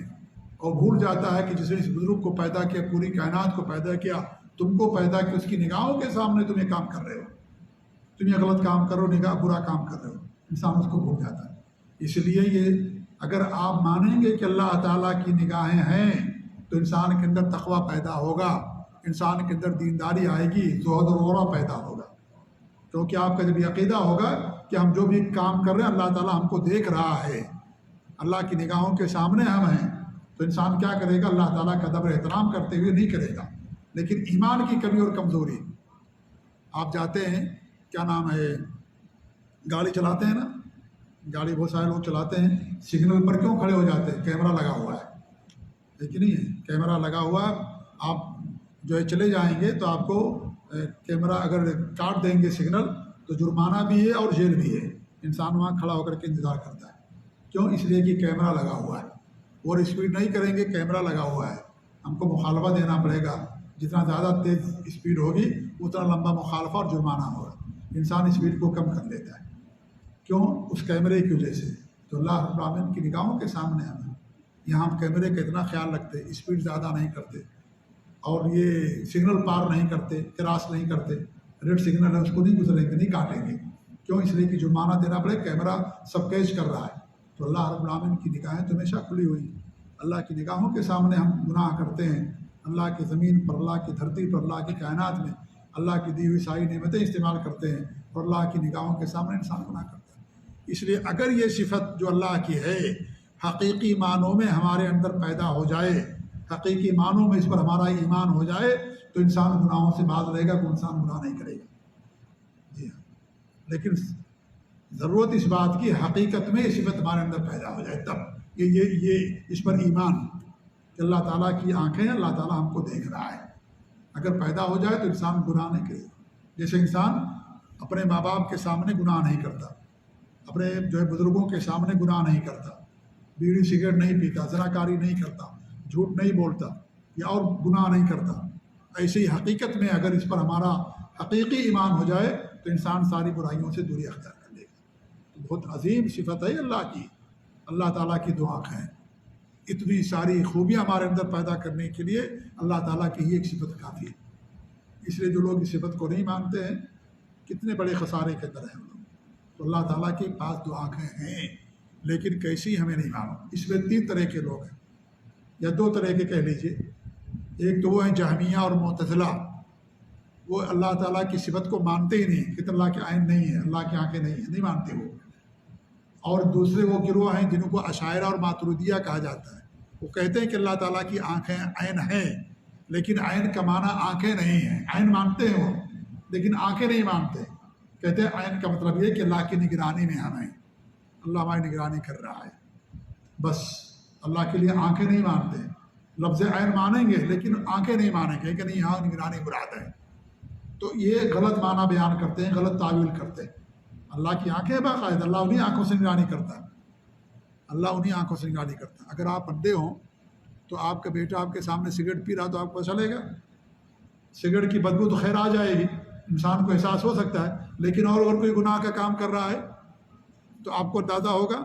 Speaker 1: اور بھول جاتا ہے کہ جس نے اس بزرگ کو پیدا کیا، پوری کائنات کو پیدا کیا، تم کو پیدا کیا، اس کی نگاہوں کے سامنے تم یہ کام کر رہے ہو، تم یہ غلط کام کر رہے ہو، نگاہ برا کام کر رہے ہو، انسان اس کو بھول جاتا ہے۔ اس لیے یہ اگر آپ مانیں گے کہ اللہ تعالیٰ کی نگاہیں ہیں تو انسان کے اندر تقویٰ پیدا ہوگا، انسان کے اندر دینداری آئے گی، زہد اور ورع پیدا ہوگا، کیونکہ آپ کا جب یہ عقیدہ ہوگا کہ ہم جو بھی کام کر رہے ہیں اللہ تعالیٰ ہم کو دیکھ رہا ہے، اللہ کی نگاہوں کے سامنے ہم ہیں، تو انسان کیا کرے گا؟ اللہ تعالیٰ کا ادب احترام کرتے ہوئے نہیں کرے گا۔ لیکن ایمان کی کمی اور کمزوری، آپ جاتے ہیں، کیا نام ہے، گاڑی چلاتے ہیں نا، گاڑی بہت سارے لوگ چلاتے ہیں، سگنل پر کیوں کھڑے ہو جاتے ہیں؟ کیمرہ لگا ہوا ہے کہ نہیں ہے؟ کیمرہ لگا ہوا ہے، آپ جو ہے چلے جائیں گے تو آپ کو کیمرہ اگر کاٹ دیں گے سگنل تو جرمانہ بھی ہے اور جیل بھی ہے۔ انسان وہاں کھڑا ہو کر کے انتظار کرتا ہے، کیوں؟ اس لیے کہ کیمرہ لگا ہوا ہے، اور اسپیڈ نہیں کریں گے، کیمرہ لگا ہوا ہے، ہم کو مخالفہ دینا پڑے گا، جتنا زیادہ تیز اسپیڈ ہوگی اتنا لمبا مخالفہ اور جرمانہ ہوگا۔ انسان اسپیڈ کو کم کر لیتا ہے، کیوں؟ اس کیمرے کی وجہ سے۔ تو اللہ رب العالمین کی نگاہوں کے سامنے ہم ہیں، یہاں ہم کیمرے کا اتنا خیال رکھتے، اسپیڈ زیادہ نہیں کرتے، اور یہ سگنل پار نہیں کرتے، کراس نہیں کرتے، ریڈ سگنل ہے اس کو نہیں گزریں گے، نہیں کاٹیں گے، کیوں؟ اس لیے کہ جرمانہ دینا پڑے، کیمرہ سب کیچ کر رہا ہے۔ تو اللہ رب العالمین کی نگاہیں تو ہمیشہ کھلی ہوئی، اللہ کی نگاہوں کے سامنے ہم گناہ کرتے ہیں، اللہ کی زمین پر، اللہ کی دھرتی پر، اللہ کی کائنات میں اللہ کی دی ہوئی ساری نعمتیں استعمال کرتے ہیں، اور اللہ کی نگاہوں کے سامنے انسان گناہ کرتا ہے۔ اس لیے اگر یہ صفت جو اللہ کی ہے حقیقی معنوں میں ہمارے اندر پیدا ہو جائے، حقیقی معنوں میں اس پر ہمارا ایمان ہو جائے، تو انسان گناہوں سے باز رہے گا، کوئی انسان گناہ نہیں کرے گا۔ جی ہاں، لیکن ضرورت اس بات کی حقیقت میں یہ صفت ہمارے اندر پیدا ہو جائے، تب یہ اس پر ایمان کہ اللہ تعالیٰ کی آنکھیں، اللہ تعالیٰ ہم کو دیکھ رہا ہے، اگر پیدا ہو جائے تو انسان گناہ نہیں کرے گا۔ جیسے انسان اپنے ماں باپ کے سامنے گناہ نہیں کرتا، اپنے بزرگوں کے سامنے گناہ نہیں کرتا، بیڑی سگریٹ نہیں پیتا، زناکاری نہیں کرتا، جھوٹ نہیں بولتا یا اور گناہ نہیں کرتا، ایسے ہی حقیقت میں اگر اس پر ہمارا حقیقی ایمان ہو جائے تو انسان ساری برائیوں سے دوری اختیار کر لے گا۔ بہت عظیم صفت ہے اللہ کی، اللہ تعالیٰ کی دو آنکھیں ہیں۔ اتنی ساری خوبیاں ہمارے اندر پیدا کرنے کے لیے اللہ تعالیٰ کی ہی ایک صفت کافی ہے۔ اس لیے جو لوگ اس صفت کو نہیں مانتے ہیں کتنے بڑے خسارے کے اندر ہیں ہم لوگ۔ تو اللہ تعالیٰ کے پاس دو آنکھیں ہیں، لیکن کیسی ہمیں نہیں معلوم۔ اس میں 3 طرح کے لوگ ہیں یا 2 طرح کے کہہ لیجیے۔ ایک تو وہ ہیں جہمیہ اور معتزلہ، وہ اللہ تعالیٰ کی صفت کو مانتے ہی نہیں کہ اللہ کے عین نہیں ہے، اللہ کی آنکھیں نہیں ہیں، نہیں مانتے وہ۔ اور دوسرے وہ گروہ ہیں جنہوں کو اشاعرہ اور ماتریدیہ کہا جاتا ہے، وہ کہتے ہیں کہ اللہ تعالیٰ کی آنکھیں عین ہیں، لیکن عین کا معنی آنکھیں نہیں ہیں۔ عین مانتے ہیں وہ لیکن آنکھیں نہیں مانتے، کہتے ہیں عین کا مطلب یہ کہ اللہ کی نگرانی میں ہم ہیں، اللہ ہماری نگرانی کر رہا ہے، بس۔ اللہ کے لیے آنکھیں نہیں مانتے، لفظ عین مانیں گے لیکن آنکھیں نہیں مانیں گے کہ نہیں یہاں نگرانی مراد ہے۔ تو یہ غلط معنی بیان کرتے ہیں، غلط تعویل کرتے ہیں۔ اللہ کی آنکھیں باقاعدہ، اللہ انہیں آنکھوں سے نگرانی کرتا ہے، اللہ انہیں آنکھوں سے نگرانی کرتا ہے۔ اگر آپ اندھے ہوں تو آپ کا بیٹا آپ کے سامنے سگریٹ پی رہا تو آپ کو چلے گا؟ سگریٹ کی بدبو تو خیر آ جائے گی، انسان کو احساس ہو سکتا ہے، لیکن اور اگر کوئی گناہ کا کام کر رہا ہے تو آپ کو اندازہ ہوگا۔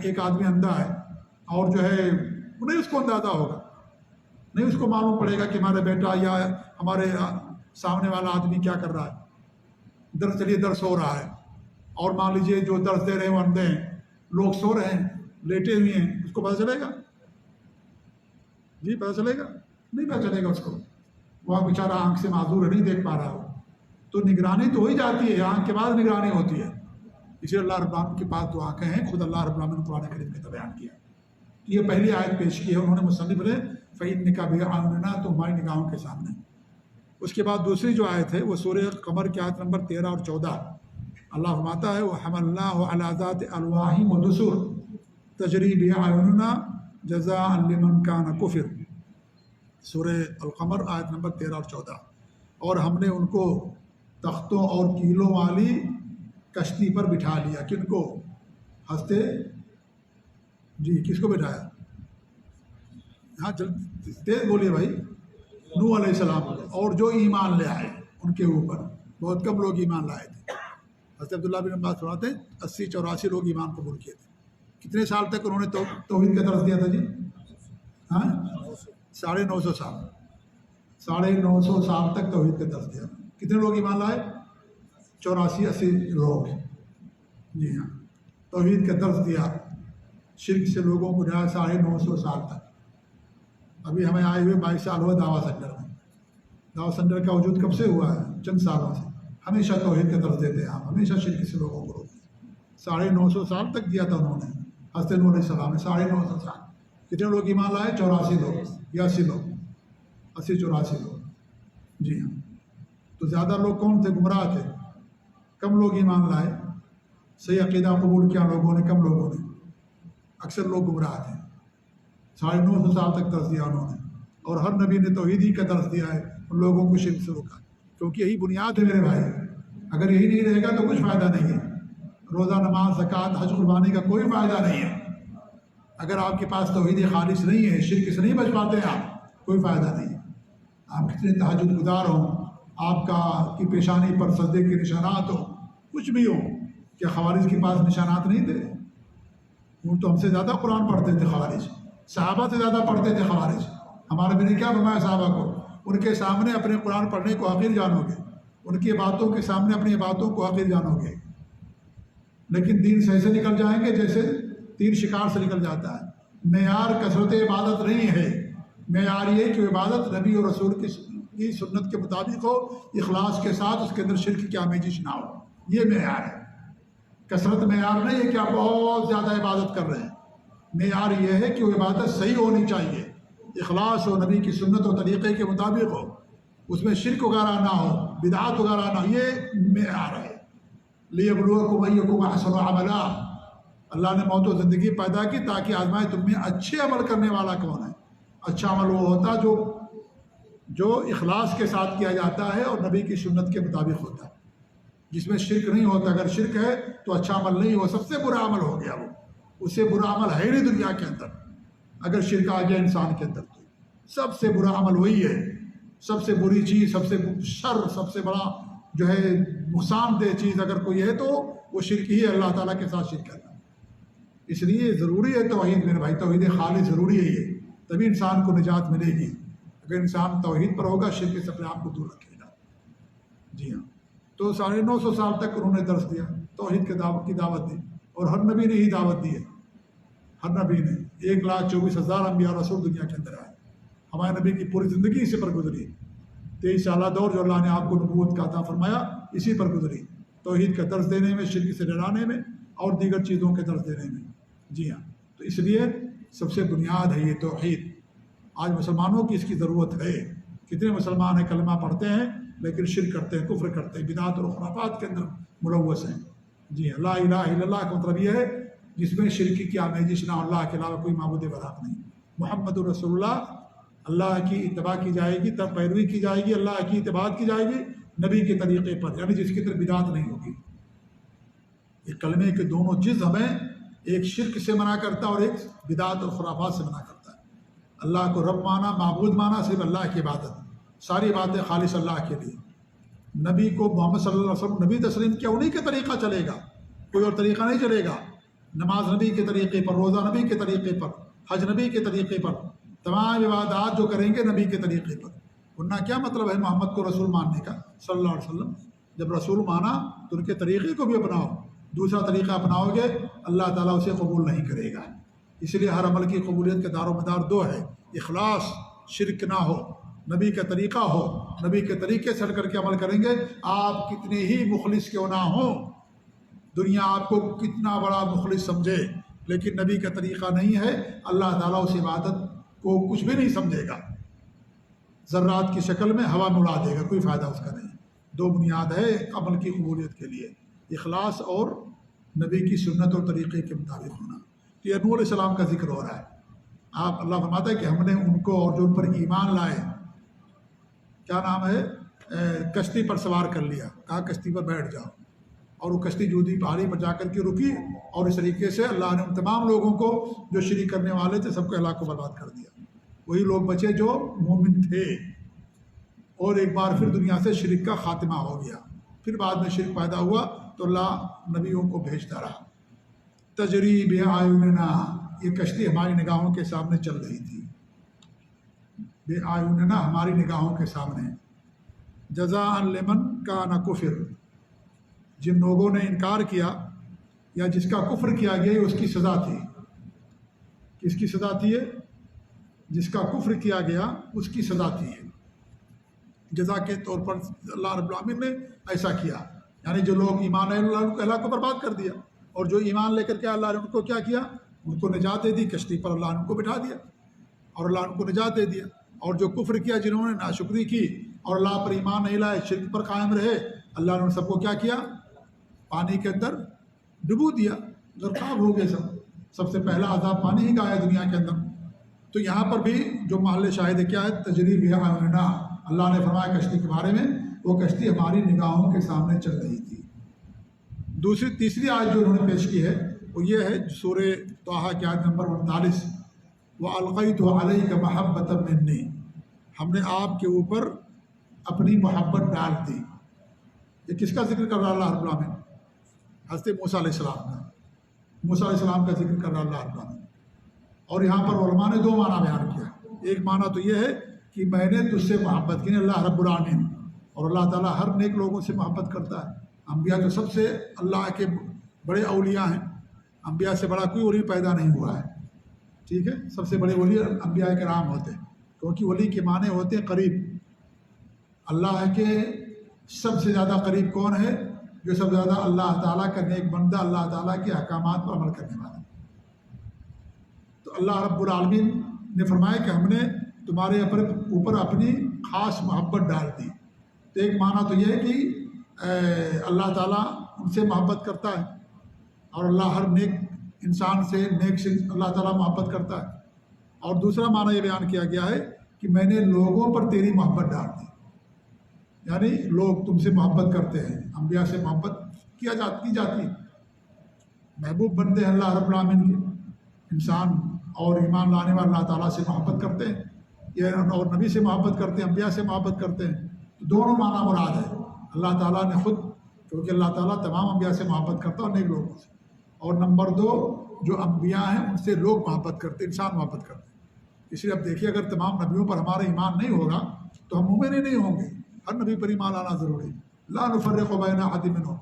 Speaker 1: ایک آدمی اندھا ہے اور نہیں اس کو اندازہ ہوگا، نہیں اس کو معلوم پڑے گا کہ ہمارا بیٹا یا ہمارے سامنے والا آدمی کیا کر رہا ہے۔ درس ہو رہا ہے اور مان لیجیے جو درس دے رہے ہیں وہ اندھے ہیں، لوگ سو رہے ہیں، لیٹے ہوئے ہیں، اس کو پتہ چلے گا؟ جی پتہ چلے گا؟ نہیں پتہ چلے گا اس کو، وہ بیچارہ آنکھ سے معذور ہے، نہیں دیکھ پا رہا ہو۔ تو نگرانی تو ہو ہی جاتی ہے، آنکھ کے بعد نگرانی ہوتی ہے۔ اس لیے اللہ رب العالمین کے پاس 2 آنکھیں ہیں، خود اللہ رب العالمین نے قرآن کریم میں بیان کیا۔ یہ پہلی آیت پیش کی ہے انہوں نے، مصنف نے، فَإِنَّكَ بِأَعْيُنِنَا، تمہاری نگاہوں کے سامنے۔ اس کے بعد دوسری جو آیت ہے وہ سورہ قمر کی آیت نمبر 13 اور 14، اللہ فرماتا ہے وَحَمَلْنَاهُ عَلَىٰ ذَاتِ أَلْوَاحٍ وَدُسُرٍ تَجْرِي بِأَعْيُنِنَا جَزَاءً لِمَنْ كَانَ كُفِرَ، سورہ القمر آیت نمبر 13 اور 14۔ اور ہم نے ان کو تختوں اور کیلوں والی کشتی پر بٹھا لیا۔ کن کو؟ ہنستے جی، کس کو بٹھایا؟ ہاں تیز بولیے بھائی۔ نوح علیہ السلام اور جو ایمان لے آئے ان کے اوپر، بہت کم لوگ ایمان لائے تھے۔ حضرت عبداللہ بن عباس فرماتے ہیں 80-84 لوگ ایمان قبول کیے تھے۔ کتنے سال تک انہوں نے توحید کا درس دیا تھا جی؟ 950 سال، 950 سال تک توحید کا درس دیا۔ کتنے لوگ ایمان لائے؟ 84-80 لوگ۔ جی ہاں، توحید کا درس دیا، شرک سے لوگوں کو جایا 950 سال تک۔ ابھی ہمیں آئے ہوئے 22 سال ہوا دعویٰ سینٹر میں۔ دعویٰ سینٹر کا وجود کب سے ہوا ہے؟ چند سالوں سے۔ ہمیشہ توحید کا درس دیتے ہیں ہم، ہمیشہ شرک سے لوگوں کو روکتے ہیں۔ 950 سال تک دیا تھا انہوں نے، حضرت نوح علیہ السلام نے 950 سال۔ کتنے لوگ ایمان لائے؟ 84 لوگ یا 80 لوگ، 80-84 لوگ۔ جی ہاں، تو زیادہ لوگ کون تھے؟ گمراہ تھے، کم لوگ ایمان لائے، صحیح عقیدہ قبول کیا لوگوں نے، کم لوگوں نے، اکثر لوگ گمراہ تھے۔ 950 سال تک درس دیا انہوں نے، اور ہر نبی نے توحید ہی کا درس دیا ہے، ان لوگوں کو شرک سے روکا، کیونکہ یہی بنیاد ہے میرے بھائی۔ اگر یہی نہیں رہے گا تو کچھ فائدہ نہیں ہے۔ روزہ، نماز، زکوٰۃ، حج، قربانی کا کوئی فائدہ نہیں ہے۔ اگر آپ کے پاس توحید خالص نہیں ہے، شرک سے نہیں بچ پاتے آپ، کوئی فائدہ نہیں ہے۔ آپ کتنے تہجد گزار ہوں، آپ کی پیشانی پر سجدے کے نشانات ہوں، کچھ بھی ہوں، کیا خوارج کے پاس نشانات نہیں تھے؟ وہ تو ہم سے زیادہ قرآن پڑھتے تھے خوارج، صحابہ سے زیادہ پڑھتے تھے خوارج۔ ہمارے بھی نے کیا فرمایا صحابہ کو؟ ان کے سامنے اپنے قرآن پڑھنے کو حقیر جانو گے، ان کی باتوں کے سامنے اپنی باتوں کو حقیر جانو گے، لیکن دین سے ایسے نکل جائیں گے جیسے تیر شکار سے نکل جاتا ہے۔ معیار کثرت عبادت نہیں ہے، معیار یہ کہ عبادت نبی اور رسول کی کی سنت کے مطابق ہو، اخلاص کے ساتھ، اس کے اندر شرک کی آمیزش نہ ہو. یہ معیار ہے. کثرت معیار نہیں ہے کہ آپ بہت زیادہ عبادت کر رہے ہیں. معیار یہ ہے کہ وہ عبادت صحیح ہونی چاہیے، اخلاص ہو، نبی کی سنت و طریقے کے مطابق ہو، اس میں شرک وغیرہ نہ ہو، بدعات وغیرہ نہ ہو. یہ معیار ہے. لیبلوکم ایکم احسن عملا. اللہ نے موت و زندگی پیدا کی تاکہ آزمائے تم میں اچھے عمل کرنے والا کون ہے. اچھا عمل وہ ہوتا جو اخلاص کے ساتھ کیا جاتا ہے اور نبی کی سنت کے مطابق ہوتا ہے، جس میں شرک نہیں ہوتا. اگر شرک ہے تو اچھا عمل نہیں ہو، سب سے برا عمل ہو گیا. وہ اس سے برا عمل ہے نہیں دنیا کے اندر. اگر شرک آ گیا انسان کے اندر تو سب سے برا عمل وہی ہے. سب سے بری چیز، سب سے شر، سب سے بڑا جو ہے نقصان دہ چیز اگر کوئی ہے تو وہ شرک ہی ہے، اللہ تعالیٰ کے ساتھ شرک کرنا. اس لیے ضروری ہے توحید میرے بھائی، توحید خالص ضروری ہے. یہ تبھی انسان کو نجات ملے گی. اگر انسان توحید پر ہوگا، شرک سے اپنے آپ کو دور رکھے گا. جی ہاں. تو 950 سال تک انہوں نے درس دیا، توحید کی دعوت دی، اور ہر نبی نے ہی دعوت دی ہے. ہر نبی نے 1,24,000 انبیاء رسول دنیا کے اندر آئے. ہمارے نبی کی پوری زندگی اسی پر گزری. 23 سالہ دور جو اللہ نے آپ کو نبوت کا عطا فرمایا اسی پر گزری، توحید کا درس دینے میں، شرک سے ڈرانے میں، اور دیگر چیزوں کے درس دینے میں. جی ہاں. تو اس لیے سب سے بنیاد ہے یہ توحید. آج مسلمانوں کی اس کی ضرورت ہے. کتنے مسلمان ہیں کلمہ پڑھتے ہیں لیکن شرک کرتے ہیں، کفر کرتے ہیں، بدعات اور خرافات کے اندر ملوث ہیں. جی ہاں. لا الہ الا اللہ کا مطلب یہ ہے جس میں شرک کی آمیزش نہ، اللہ کے علاوہ کوئی معبود برحق نہیں. محمد رسول اللہ، اللہ کی اتباع کی جائے گی، تب پیروی کی جائے گی، اللہ کی اتباع کی جائے گی نبی کے طریقے پر، یعنی جس کی طرف بدعت نہیں ہوگی. یہ کلمے کے دونوں چیز ہمیں ایک شرک سے منع کرتا ہے اور ایک بدعت اور خرافات سے منع کرتا ہے. اللہ کو رب مانا، معبود مانا، صرف اللہ کی عبادت، ساری باتیں خالص اللہ کے لیے. نبی کو محمد صلی اللہ علیہ وسلم نبی تسلیم کیا، انہی کے طریقہ چلے گا، کوئی اور طریقہ نہیں چلے گا. نماز نبی کے طریقے پر، روزہ نبی کے طریقے پر، حج نبی کے طریقے پر، تمام عبادات جو کریں گے نبی کے طریقے پر. ورنہ کیا مطلب ہے محمد کو رسول ماننے کا صلی اللہ علیہ وسلم؟ جب رسول مانا تو ان کے طریقے کو بھی اپناؤ. دوسرا طریقہ اپناؤ گے اللہ تعالیٰ اسے قبول نہیں کرے گا. اس لیے ہر عمل کی قبولیت کا دار و مدار دو ہے: اخلاص، شرک نہ ہو، نبی کا طریقہ ہو. نبی کے طریقے سے ہٹ کر کے عمل کریں گے، آپ کتنے ہی مخلص کیوں نہ ہوں، دنیا آپ کو کتنا بڑا مخلص سمجھے، لیکن نبی کا طریقہ نہیں ہے، اللہ تعالیٰ اس عبادت کو کچھ بھی نہیں سمجھے گا. ذرات کی شکل میں ہوا میں اڑا دے گا، کوئی فائدہ اس کا نہیں. دو بنیاد ہے عمل کی قبولیت کے لیے: اخلاص اور نبی کی سنت اور طریقے کے مطابق ہونا. تو یہ نوح علیہ السلام کا ذکر ہو رہا ہے. آپ اللہ فرماتا ہے کہ ہم نے ان کو اور جو ان پر ایمان لائے، کیا نام ہے، کشتی پر سوار کر لیا. کہا کشتی پر بیٹھ جاؤ، اور وہ کشتی جودی پہاڑی پر جا کر کے رکی، اور اس طریقے سے اللہ نے ان تمام لوگوں کو جو شرک کرنے والے تھے سب کو ہلاک و برباد کر دیا. وہی لوگ بچے جو مومن تھے. اور ایک بار پھر دنیا سے شرک کا خاتمہ ہو گیا. پھر بعد میں شرک پیدا ہوا تو اللہ نبیوں کو بھیجتا رہا. تجری بِأَعْيُنِنَا، یہ کشتی ہماری نگاہوں کے سامنے چل رہی تھی. بِأَعْيُنِنَا، ہماری نگاہوں کے سامنے. جزاء لمن کان کفر، جن لوگوں نے انکار کیا یا جس کا کفر کیا گیا اس کی سزا تھی. کس کی سزا تھی؟ جس کا کفر کیا گیا اس کی سزا تھی. جزا کے طور پر اللہ رب العالمین نے ایسا کیا. یعنی جو لوگ ایمان لائے اللہ کو برباد کر دیا، اور جو ایمان لے کر کے اللہ نے ان کو کیا کیا، ان کو نجات دے دی. کشتی پر اللہ نے ان کو بٹھا دیا اور اللہ نے ان کو نجات دے دیا. اور جو کفر کیا، جنہوں نے ناشکری کی اور اللہ پر ایمان نہیں لائے، شرک پر قائم رہے، اللہ نے ان سب کو کیا کیا، پانی کے اندر ڈبو دیا، غرقاب ہو گئے سب. سب سے پہلا عذاب پانی ہی کا ہے دنیا کے اندر. تو یہاں پر بھی جو محل شاہد کیا ہے، تجری بِأَعْيُنِنَا. اللہ نے فرمایا کشتی کے بارے میں، وہ کشتی ہماری نگاہوں کے سامنے چل رہی تھی. تیسری آیت جو انہوں نے پیش کی ہے وہ یہ ہے سورہ طٰہٰ کی آیت نمبر 49: وَأَلْقَيْتُ عَلَيْكَ مَحَبَّةً مِّنِّي، ہم نے آپ کے اوپر اپنی محبت ڈال دی. یہ کس کا ذکر کر رہا اللہ رب العالمین؟ حضرت موسیٰ علیہ السلام کا. موسیٰ علیہ السلام کا ذکر کر رہا اللہ رب العالمین. اور یہاں پر علماء نے دو معنی بیان کیا. ایک معنی تو یہ ہے کہ میں نے تجھ سے محبت کی، اللہ رب العالمین. اور اللہ تعالیٰ ہر نیک لوگوں سے محبت کرتا ہے. انبیاء تو سب سے اللہ کے بڑے اولیاء ہیں. انبیاء سے بڑا کوئی ولی پیدا نہیں ہوا ہے. ٹھیک ہے، سب سے بڑے ولی انبیاء کرام ہوتے ہیں، کیونکہ ولی کے معنی ہوتے ہیں قریب. اللہ کے سب سے زیادہ قریب کون ہے؟ جو سب سے زیادہ اللہ تعالیٰ کا نیک بندہ، اللہ تعالیٰ کے احکامات پر عمل کرنے والا۔ تو اللہ رب العالمین نے فرمایا کہ ہم نے تمہارے اوپر اپنی خاص محبت ڈال دی۔ تو ایک معنی تو یہ ہے کہ اللہ تعالیٰ ان سے محبت کرتا ہے، اور اللہ ہر نیک انسان سے، نیک سے اللہ تعالیٰ محبت کرتا ہے۔ اور دوسرا معنی یہ بیان کیا گیا ہے کہ میں نے لوگوں پر تیری محبت ڈال دی، یعنی لوگ تم سے محبت کرتے ہیں، انبیاء سے محبت کی جاتی ہے، محبوب بنتے ہیں اللہ رب العالمین کے انسان، اور ایمان لانے والے اللہ تعالیٰ سے محبت کرتے ہیں، یہ اور نبی سے محبت کرتے ہیں، انبیاء سے محبت کرتے ہیں۔ تو دونوں معنی مراد ہے۔ اللہ تعالیٰ نے خود، کیونکہ اللہ تعالیٰ تمام انبیاء سے محبت کرتا ہے اور نیک لوگوں سے، اور نمبر دو جو انبیاء ہیں ان سے لوگ محبت کرتے، انسان محبت کرتے ہیں۔ اس لیے اب دیکھیے، اگر تمام نبیوں پر ہمارا ایمان نہیں ہوگا تو ہم مومن ہی نہیں ہوں گے۔ ہر نبی پر ایمان لانا ضروری ہے۔ لا نفرق بین احد منہم،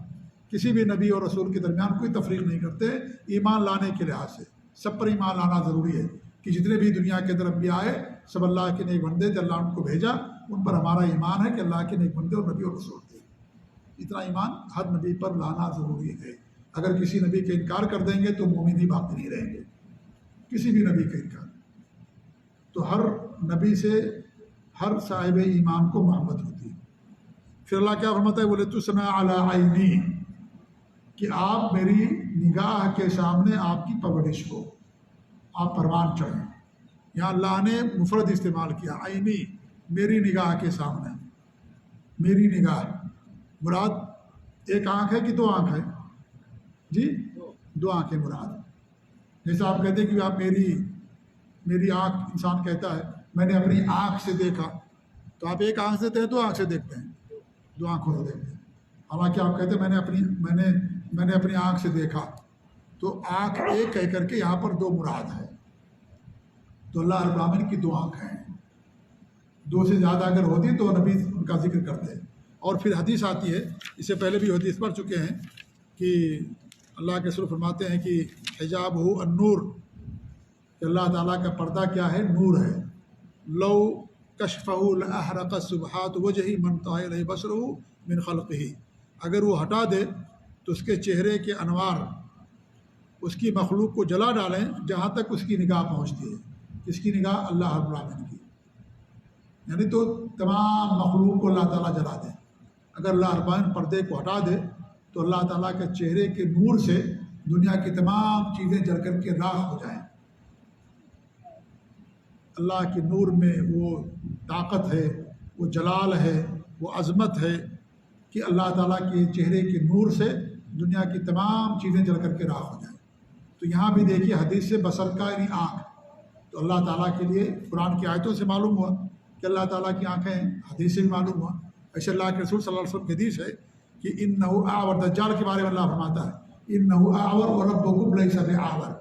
Speaker 1: کسی بھی نبی اور رسول کے درمیان کوئی تفریق نہیں کرتے ایمان لانے کے لحاظ سے، سب پر ایمان لانا ضروری ہے کہ جتنے بھی دنیا کے اندر انبیاء آئے سب اللہ کے نیک بندے تھے، اللہ ان کو بھیجا، ان پر ہمارا ایمان ہے کہ اللہ کے نیک بندے اور نبی اور رسول تھے۔ اتنا ایمان ہر نبی پر لانا ضروری ہے۔ اگر کسی نبی کا انکار کر دیں گے تو مومن ہی باقی نہیں رہیں گے، کسی بھی نبی کا انکار۔ تو ہر نبی سے ہر صاحب ایمان کو محبت ہوتی ہے۔ پھر اللہ کیا فرماتا ہے؟ بولے تسنا علی عینی، کہ آپ میری نگاہ کے سامنے آپ کی پرورش کو آپ پروان چڑھیں۔ یہاں اللہ نے مفرد استعمال کیا، عینی، میری نگاہ کے سامنے۔ میری نگاہ مراد ایک آنکھ ہے کہ دو آنکھ ہے؟ جی، دو آنکھیں مراد۔ جیسے آپ کہتے ہیں کہ آپ میری آنکھ، انسان کہتا ہے میں نے اپنی آنکھ سے دیکھا، تو آپ ایک آنکھ سے دیکھتے ہیں، دو آنکھ سے دیکھتے ہیں، دو آنکھوں سے دیکھتے ہیں۔ حالانکہ آپ کہتے ہیں میں نے اپنی آنکھ سے دیکھا، تو آنکھ ایک کہہ کر کے یہاں پر دو مراد ہے۔ تو اللہ رب العالمین کی دو آنکھیں ہیں، دو سے زیادہ اگر ہوتی تو نبی ان کا ذکر کرتے ہیں۔ اور پھر حدیث آتی ہے، اس سے پہلے بھی حدیث پڑھ چکے ہیں کہ اللہ کے رسول فرماتے ہیں کہ حجاب ہو النور، کہ اللہ تعالیٰ کا پردہ کیا ہے؟ نور ہے۔ لو کشفہ لاحرق سبحات وجہ من طاہر بصرہ من خلقہ، اگر وہ ہٹا دے تو اس کے چہرے کے انوار اس کی مخلوق کو جلا ڈالیں جہاں تک اس کی نگاہ پہنچتی ہے۔ اس کی نگاہ اللہ رب العالمین کی، یعنی تو تمام مخلوق کو اللہ تعالیٰ جلا دے۔ اگر اللہ رب العالمین پردے کو ہٹا دے تو اللہ تعالیٰ کے چہرے کے نور سے دنیا کی تمام چیزیں جل کر کے راکھ ہو جائیں۔ اللہ کے نور میں وہ طاقت ہے، وہ جلال ہے، وہ عظمت ہے کہ اللہ تعالیٰ کے چہرے کے نور سے دنیا کی تمام چیزیں جل کر کے راکھ ہو جائیں۔ تو یہاں بھی دیکھیے حدیث سے بصر کا یعنی آنکھ، تو اللہ تعالیٰ کے لیے قرآن کی آیتوں سے معلوم ہوا کہ اللہ تعالیٰ کی آنکھیں ہیں، حدیث سے بھی معلوم ہوا۔ ایسے اللہ کے رسول صلی اللہ علیہ وسلم کی حدیث ہے کہ انہ اعور، دجال کے بارے میں اللہ فرماتا ہے انہ اعور وربکم لیس بأعور،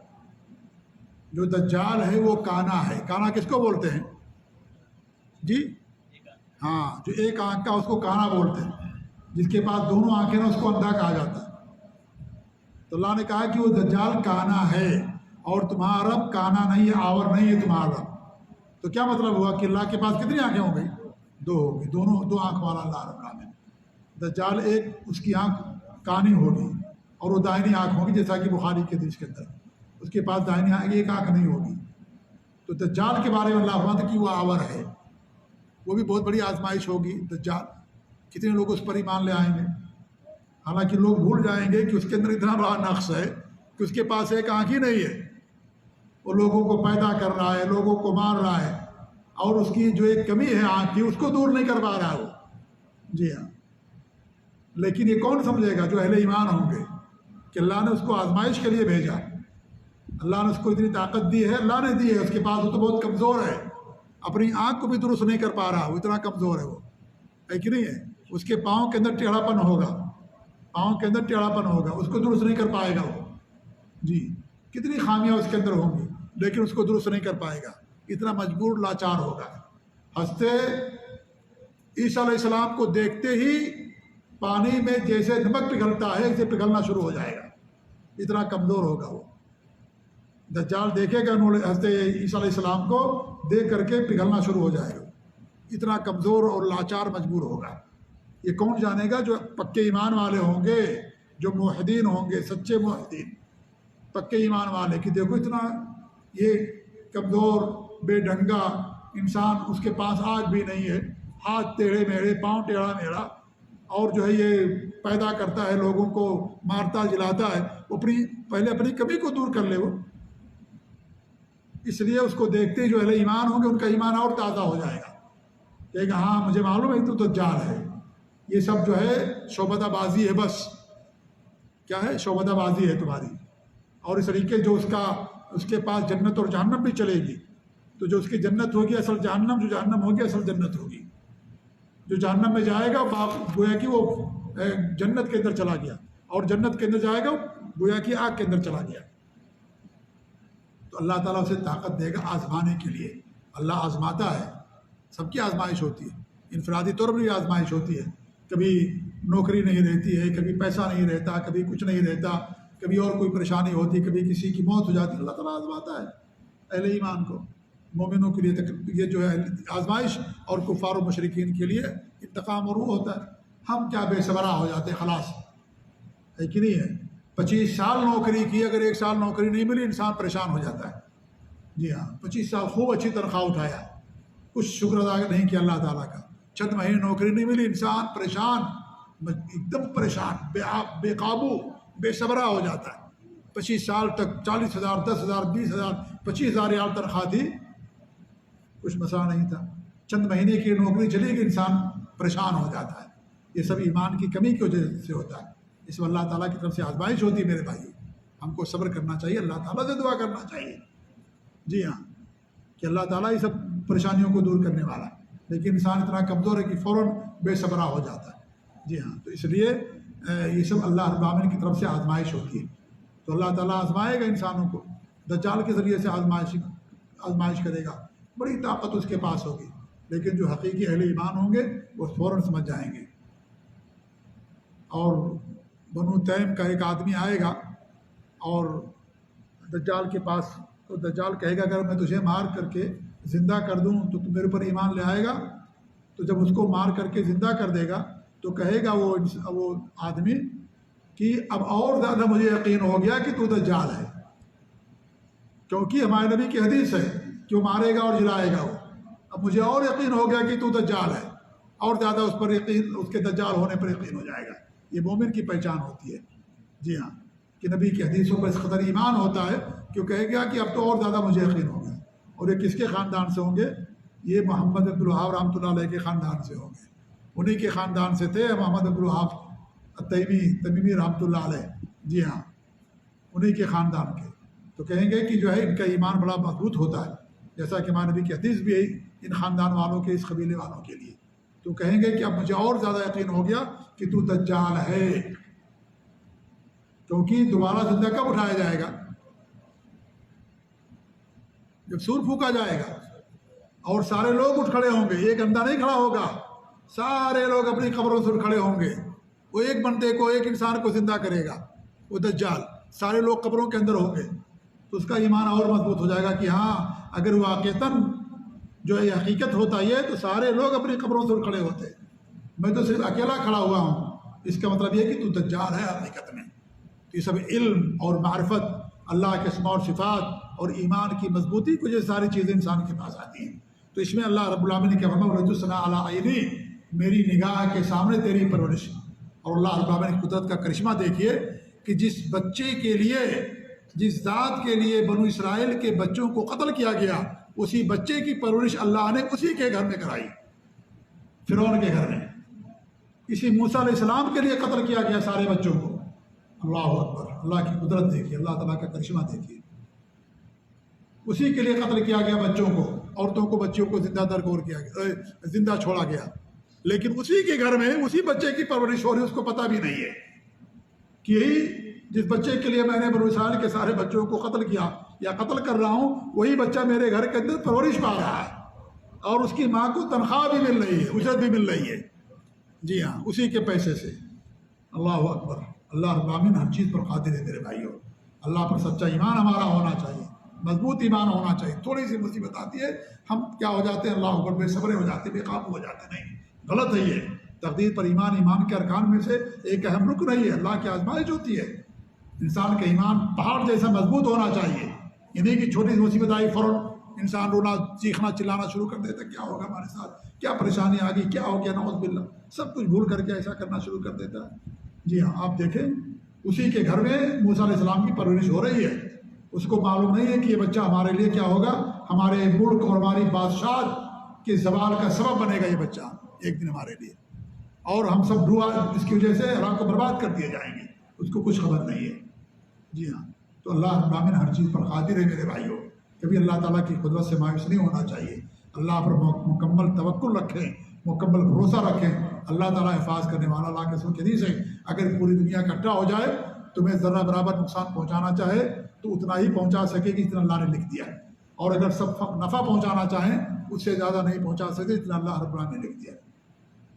Speaker 1: جو دجال ہے وہ کانا ہے۔ کانا کس کو بولتے ہیں؟ جی ہاں، جو ایک آنکھ کا اس کو کانا بولتے ہیں، جس کے پاس دونوں آنکھیں نا اس کو اندھا کہا جاتا ہے۔ تو اللہ نے کہا کہ وہ دجال کانا ہے اور تمہارا رب کانا نہیں ہے، آور نہیں ہے تمہارا رب۔ تو کیا مطلب ہوا کہ اللہ کے پاس کتنی آنکھیں ہو گئی؟ دو ہو گئی، دونوں دو آنکھ والا اللہ رب العالمین۔ دجال ایک اس کی آنکھ کانی ہوگی اور وہ دائنی آنکھ ہوگی، جیسا کہ بخاری کے حدیث کے اندر اس کے پاس دائنی ایک آنکھ نہیں ہوگی۔ تو دجال کے بارے میں اللہ فرماتا ہے کہ وہ آور ہے، وہ بھی بہت بڑی آزمائش ہوگی۔ دجال کتنے لوگ اس پر ایمان لے آئیں گے؟ حالانکہ لوگ بھول جائیں گے کہ اس کے اندر اتنا بڑا نقص ہے کہ اس کے پاس ایک آنکھ ہی نہیں ہے، وہ لوگوں کو پیدا کر رہا ہے، لوگوں کو مار رہا ہے، اور اس کی جو ایک کمی ہے آنکھ کی اس کو دور نہیں کر پا رہا ہے وہ۔ جی ہاں، لیکن یہ کون سمجھے گا؟ جو اہل ایمان ہوں گے کہ اللہ نے اس کو آزمائش کے لیے بھیجا، اللہ نے اس کو اتنی طاقت دی ہے، اللہ نے دی ہے، اس کے پاس وہ تو بہت کمزور ہے، اپنی آنکھ کو بھی درست نہیں کر پا رہا، وہ اتنا کمزور ہے، وہ ہے کہ نہیں ہے؟ اس کے پاؤں کے اندر ٹیڑھا پن ہوگا، پاؤں کے اندر ٹیڑھا پن ہوگا، اس کو درست نہیں کر پائے گا وہ۔ جی، کتنی خامیاں اس کے اندر ہوں گی لیکن اس کو درست نہیں کر پائے گا، اتنا مجبور لاچار ہوگا۔ ہنستے عیسیٰ علیہ السلام کو دیکھتے ہی پانی میں جیسے نمک پگھلتا ہے اسے پگھلنا شروع ہو جائے گا، اتنا کمزور ہوگا وہ۔ دجال دیکھے گا حضرت عیسیٰ علیہ السلام کو، دیکھ کر کے پگھلنا شروع ہو جائے گا، اتنا کمزور اور لاچار مجبور ہوگا؟ یہ کون جانے گا؟ جو پکے ایمان والے ہوں گے، جو موحدین ہوں گے، سچے موحدین، پکے ایمان والے، کہ دیکھو اتنا یہ کمزور بے ڈھنگا انسان، اس کے پاس آج بھی نہیں ہے، ہاتھ ٹیڑھے میڑھے، پاؤں ٹیڑھا میڑھا، اور جو ہے یہ پیدا کرتا ہے، لوگوں کو مارتا جلاتا ہے، وہ پہلے اپنی کمی کو دور کر لے وہ۔ اس لیے اس کو دیکھتے ہی جو اہل ایمان ہوں گے ان کا ایمان اور تازہ ہو جائے گا، کہ ہاں مجھے معلوم ہے تو دجال ہے، یہ سب جو ہے شعبدہ بازی ہے، بس کیا ہے؟ شعبدہ بازی ہے تمہاری۔ اور اس طریقے جو اس کے پاس جنت اور جہنم بھی چلے گی، تو جو اس کی جنت ہوگی اصل جہنم، جو جہنم ہوگی اصل جنت ہوگی۔ جو جہنم میں جائے گا گویا کہ وہ جنت کے اندر چلا گیا، اور جنت کے اندر جائے گا گویا کہ آگ کے اندر چلا گیا۔ تو اللہ تعالیٰ اسے طاقت دے گا آزمانے کے لیے۔ اللہ آزماتا ہے، سب کی آزمائش ہوتی ہے، انفرادی طور پر بھی آزمائش ہوتی ہے، کبھی نوکری نہیں رہتی ہے، کبھی پیسہ نہیں رہتا، کبھی کچھ نہیں رہتا، کبھی اور کوئی پریشانی ہوتی، کبھی کسی کی موت ہو جاتی، اللہ تعالیٰ آزماتا ہے اہل ایمان کو، مومنوں کے لیے یہ جو ہے آزمائش، اور کفار و مشرکین کے لیے انتقام، اور وہ ہوتا ہے۔ ہم کیا بے صبرا ہو جاتے ہیں، خلاص ہے کہ نہیں ہے؟ 25 سال نوکری کی، اگر 1 سال نوکری نہیں ملی انسان پریشان ہو جاتا ہے۔ جی ہاں، 25 سال خوب اچھی تنخواہ اٹھایا، کچھ شکر ادا نہیں کیا اللہ تعالیٰ کا، چند مہینے نوکری نہیں ملی، انسان پریشان، ایک دم پریشان، بے قابو، بے صبرا ہو جاتا ہے۔ 25 سال تک 40,000، 10,000، 20,000، 25,000 ریال تنخواہ تھی، کچھ مسئلہ نہیں تھا، چند مہینے کی نوکری چلی گئی، انسان پریشان ہو جاتا ہے۔ یہ سب ایمان کی کمی کی وجہ سے ہوتا ہے، اس میں اللہ تعالیٰ کی طرف سے آزمائش ہوتی ہے میرے بھائی۔ ہم کو صبر کرنا چاہیے، اللہ تعالیٰ سے دعا کرنا چاہیے، جی ہاں، کہ اللہ تعالیٰ یہ سب پریشانیوں کو دور کرنے والا ہے، لیکن انسان اتنا کمزور ہے کہ فوراً بے صبرا ہو جاتا ہے۔ جی ہاں، تو اس لیے یہ سب اللہ رب العالمین کی طرف سے آزمائش ہوتی ہے۔ تو اللہ تعالیٰ آزمائے گا انسانوں کو، دجال کے ذریعے سے آزمائش کرے گا، بڑی طاقت اس کے پاس ہوگی، لیکن جو حقیقی اہل ایمان ہوں گے وہ فوراً سمجھ جائیں گے۔ اور بنو تیم کا ایک آدمی آئے گا اور دجال کے پاس، تو دجال کہے گا اگر میں تجھے مار کر کے زندہ کر دوں تو تم میرے اوپر ایمان لے آئے گا؟ تو جب اس کو مار کر کے زندہ کر دے گا تو کہے گا وہ آدمی کہ اب اور زیادہ مجھے یقین ہو گیا کہ تو دجال ہے، کیونکہ ہمارے نبی کی حدیث ہے کہ وہ مارے گا اور جلائے گا، وہ اب مجھے اور یقین ہو گیا کہ تو دجال ہے، اور زیادہ اس پر یقین، اس کے دجال ہونے پر یقین ہو جائے گا۔ یہ مومن کی پہچان ہوتی ہے، جی ہاں، کہ نبی کی حدیثوں پر اس قدر ایمان ہوتا ہے کہ وہ کہے گا کہ اب تو اور زیادہ مجھے یقین ہو گیا۔ اور یہ کس کے خاندان سے ہوں گے؟ یہ محمد عبد الوہاب رحمۃ اللہ علیہ کے خاندان سے ہوں گے، انہی کے خاندان سے تھے محمد عبد الوہاب تمیمی رحمۃ اللہ علیہ، جی ہاں، انہی کے خاندان کے۔ تو کہیں گے کہ جو ہے ان کا ایمان بڑا مضبوط ہوتا ہے، جیسا کہ ہمارے نبی کی حدیث بھی ہے ان خاندان والوں کے، اس قبیلے والوں کے لیے۔ تو کہیں گے کہ اب مجھے اور زیادہ یقین ہو گیا کہ تو دجال ہے، کیونکہ دوبارہ زندہ کب اٹھایا جائے گا؟ جب سور پھونکا جائے گا اور سارے لوگ اٹھ کھڑے ہوں گے، ایک بندہ نہیں کھڑا ہوگا، سارے لوگ اپنی قبروں سے اٹھ کھڑے ہوں گے، وہ ایک بندے کو، ایک انسان کو زندہ کرے گا وہ دجال، سارے لوگ قبروں کے اندر ہوں گے، تو اس کا ایمان اور مضبوط ہو جائے گا کہ ہاں اگر واقعتاً جو ہے حقیقت ہوتا یہ تو سارے لوگ اپنی قبروں سے اٹھ کھڑے ہوتے، میں تو صرف اکیلا کھڑا ہوا ہوں، اس کا مطلب یہ کہ تو دجال ہے حقیقت میں۔ تو یہ سب علم اور معرفت، اللہ کے اسماء اور صفات اور ایمان کی مضبوطی کو، یہ ساری چیزیں انسان کے پاس آتی ہیں۔ تو اس میں اللہ رب العالمین نے کہا وَرَدُّ الثَّنَاءَ عَلَىٰ عَيْنِي، میری نگاہ کے سامنے تیری پرورش۔ اور اللہ رب العالمین کی قدرت کا کرشمہ دیکھیے کہ جس بچے کے لیے، جس ذات کے لیے بنو اسرائیل کے بچوں کو قتل کیا گیا، اسی بچے کی پرورش اللہ نے اسی کے گھر میں کرائی، فرعون کے گھر میں۔ اسی موسیٰ علیہ السلام کے لیے قتل کیا گیا سارے بچوں کو۔ اللہ اکبر، اللہ کی قدرت دیکھیے، اللہ تعالیٰ کا کرشمہ دیکھیے، اسی کے لیے قتل کیا گیا بچوں کو، عورتوں کو، بچوں کو زندہ درگور کیا گیا، زندہ چھوڑا گیا، لیکن اسی کے گھر میں اسی بچے کی پرورش ہو رہی، اس کو پتہ بھی نہیں ہے کہ یہی جس بچے کے لیے میں نے بنو اسرائیل کے سارے بچوں کو قتل کیا یا قتل کر رہا ہوں، وہی بچہ میرے گھر کے اندر پرورش پا رہا ہے، اور اس کی ماں کو تنخواہ بھی مل رہی ہے، اجرت بھی مل رہی ہے، جی ہاں، اسی کے پیسے سے۔ اللہ اکبر، اللہ رب العالمین ہر چیز پر قادر ہے میرے بھائیوں۔ اللہ پر سچا ایمان ہمارا ہونا چاہیے، مضبوط ایمان ہونا چاہیے. تھوڑی سی مصیبت آتی ہے ہم کیا ہو جاتے ہیں، اللہ اکبر، بے صبر ہو جاتے ہیں، بے قابو ہو جاتے ہیں. نہیں، غلط ہے یہ. تقدیر پر ایمان کے ارکان میں سے ایک اہم رکن ہے. اللہ کی آزمائش ہوتی ہے. انسان کا ایمان پہاڑ جیسا مضبوط ہونا چاہیے. یہ نہیں کہ چھوٹی سی مصیبت آئی فوراً انسان رونا چیخنا چلانا شروع کر دیتا ہے، کیا ہوگا ہمارے ساتھ، کیا پریشانی آ گئی، کیا ہو گیا، نعوذ باللہ، سب کچھ بھول کر کے ایسا کرنا شروع کر دیتا ہے. جی ہاں، آپ دیکھیں اسی کے گھر میں موسیٰ علیہ السلام کی پرورش ہو رہی ہے. اس کو معلوم نہیں ہے کہ یہ بچہ ہمارے لیے کیا ہوگا، ہمارے ملک اور ہماری بادشاہ کے زوال کا سبب بنے گا یہ بچہ ایک دن ہمارے لیے، اور ہم سب اس کی وجہ سے اللہ کو برباد کر دیے جائیں گے. اس کو کچھ خبر نہیں ہے. جی ہاں، تو اللہ رب العالمین ہر چیز پر قادر ہے میرے بھائیوں. کبھی اللہ تعالیٰ کی قدرت سے مایوس نہیں ہونا چاہیے. اللہ پر مکمل توکل رکھیں، مکمل بھروسہ رکھیں. اللہ تعالیٰ حفاظ کرنے والا. اللہ کے رسول کے حدیث ہے، اگر پوری دنیا اکٹھا ہو جائے تمہیں ذرہ برابر نقصان پہنچانا چاہے تو اتنا ہی پہنچا سکے گی جتنا اللہ نے لکھ دیا ہے، اور اگر سب نفع پہنچانا چاہیں اس سے زیادہ نہیں پہنچا سکتے جتنا اللہ رب العالمین نے لکھ دیا ہے.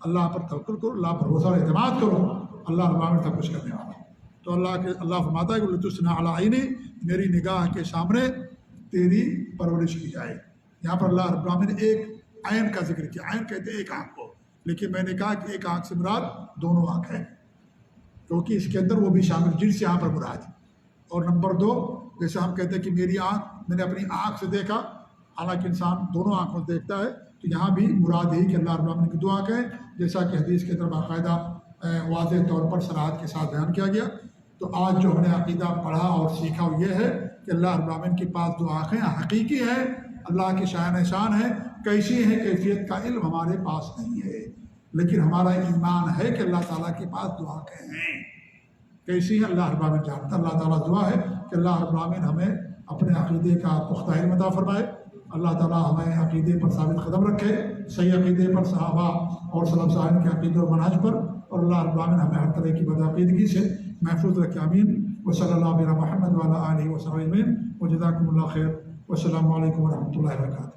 Speaker 1: اللہ پر توکل کرو، اللہ پر بھروسہ اور اعتماد کرو. اللہ رب العالمین سب کچھ کرنے والا ہے. تو اللہ فرماتا ہے کہ لتسنى علی عینی، میری نگاہ کے سامنے تیری پرورش کی جائے. یہاں پر اللہ رب العالمین نے ایک عین کا ذکر کیا. عین کہتے ہیں ایک آنکھ کو، لیکن میں نے کہا کہ ایک آنکھ سے مراد دونوں آنکھ ہیں، کیونکہ اس کے اندر وہ بھی شامل، جن سے یہاں پر مراد. اور نمبر 2، جیسے ہم کہتے ہیں کہ میری آنکھ، میں نے اپنی آنکھ سے دیکھا، حالانکہ انسان دونوں آنکھوں سے دیکھتا ہے. تو یہاں بھی مراد یہی کہ اللہ رب العالمین کی دو آنکھیں ہیں، جیسا کہ حدیث کے اندر باقاعدہ واضح طور پر صراحت کے ساتھ بیان کیا گیا. تو آج جو ہم نے عقیدہ پڑھا اور سیکھا وہ یہ ہے کہ اللہ رب العالمین کے پاس دو آنکھیں حقیقی ہیں، اللہ کی شان ہے. کیسی ہے کیفیت کا علم ہمارے پاس نہیں ہے، لیکن ہمارا ایمان ہے کہ اللہ تعالیٰ کے پاس دو آنکھیں ہیں. کیسی ہے اللہ رب العالمین جانتا. اللہ تعالیٰ دعا ہے کہ اللہ رب العالمین ہمیں اپنے عقیدے کا پختہ علم عطا فرمائے. اللہ تعالیٰ ہمیں عقیدے پر ثابت قدم رکھے، صحیح عقیدے پر، صحابہ اور سلف صالحین کے عقیدے اور منہج پر، اور اللہ رب العالمین ہمیں ہر طرح کی بدعقیدگی سے محفوظ رکھے. آمین. وصلی اللہ علیہ محمد وعلی آلہ وصحبہ اجمعین. وجزاکم اللہ خیر. والسلام علیکم ورحمۃ اللہ وبرکاتہ.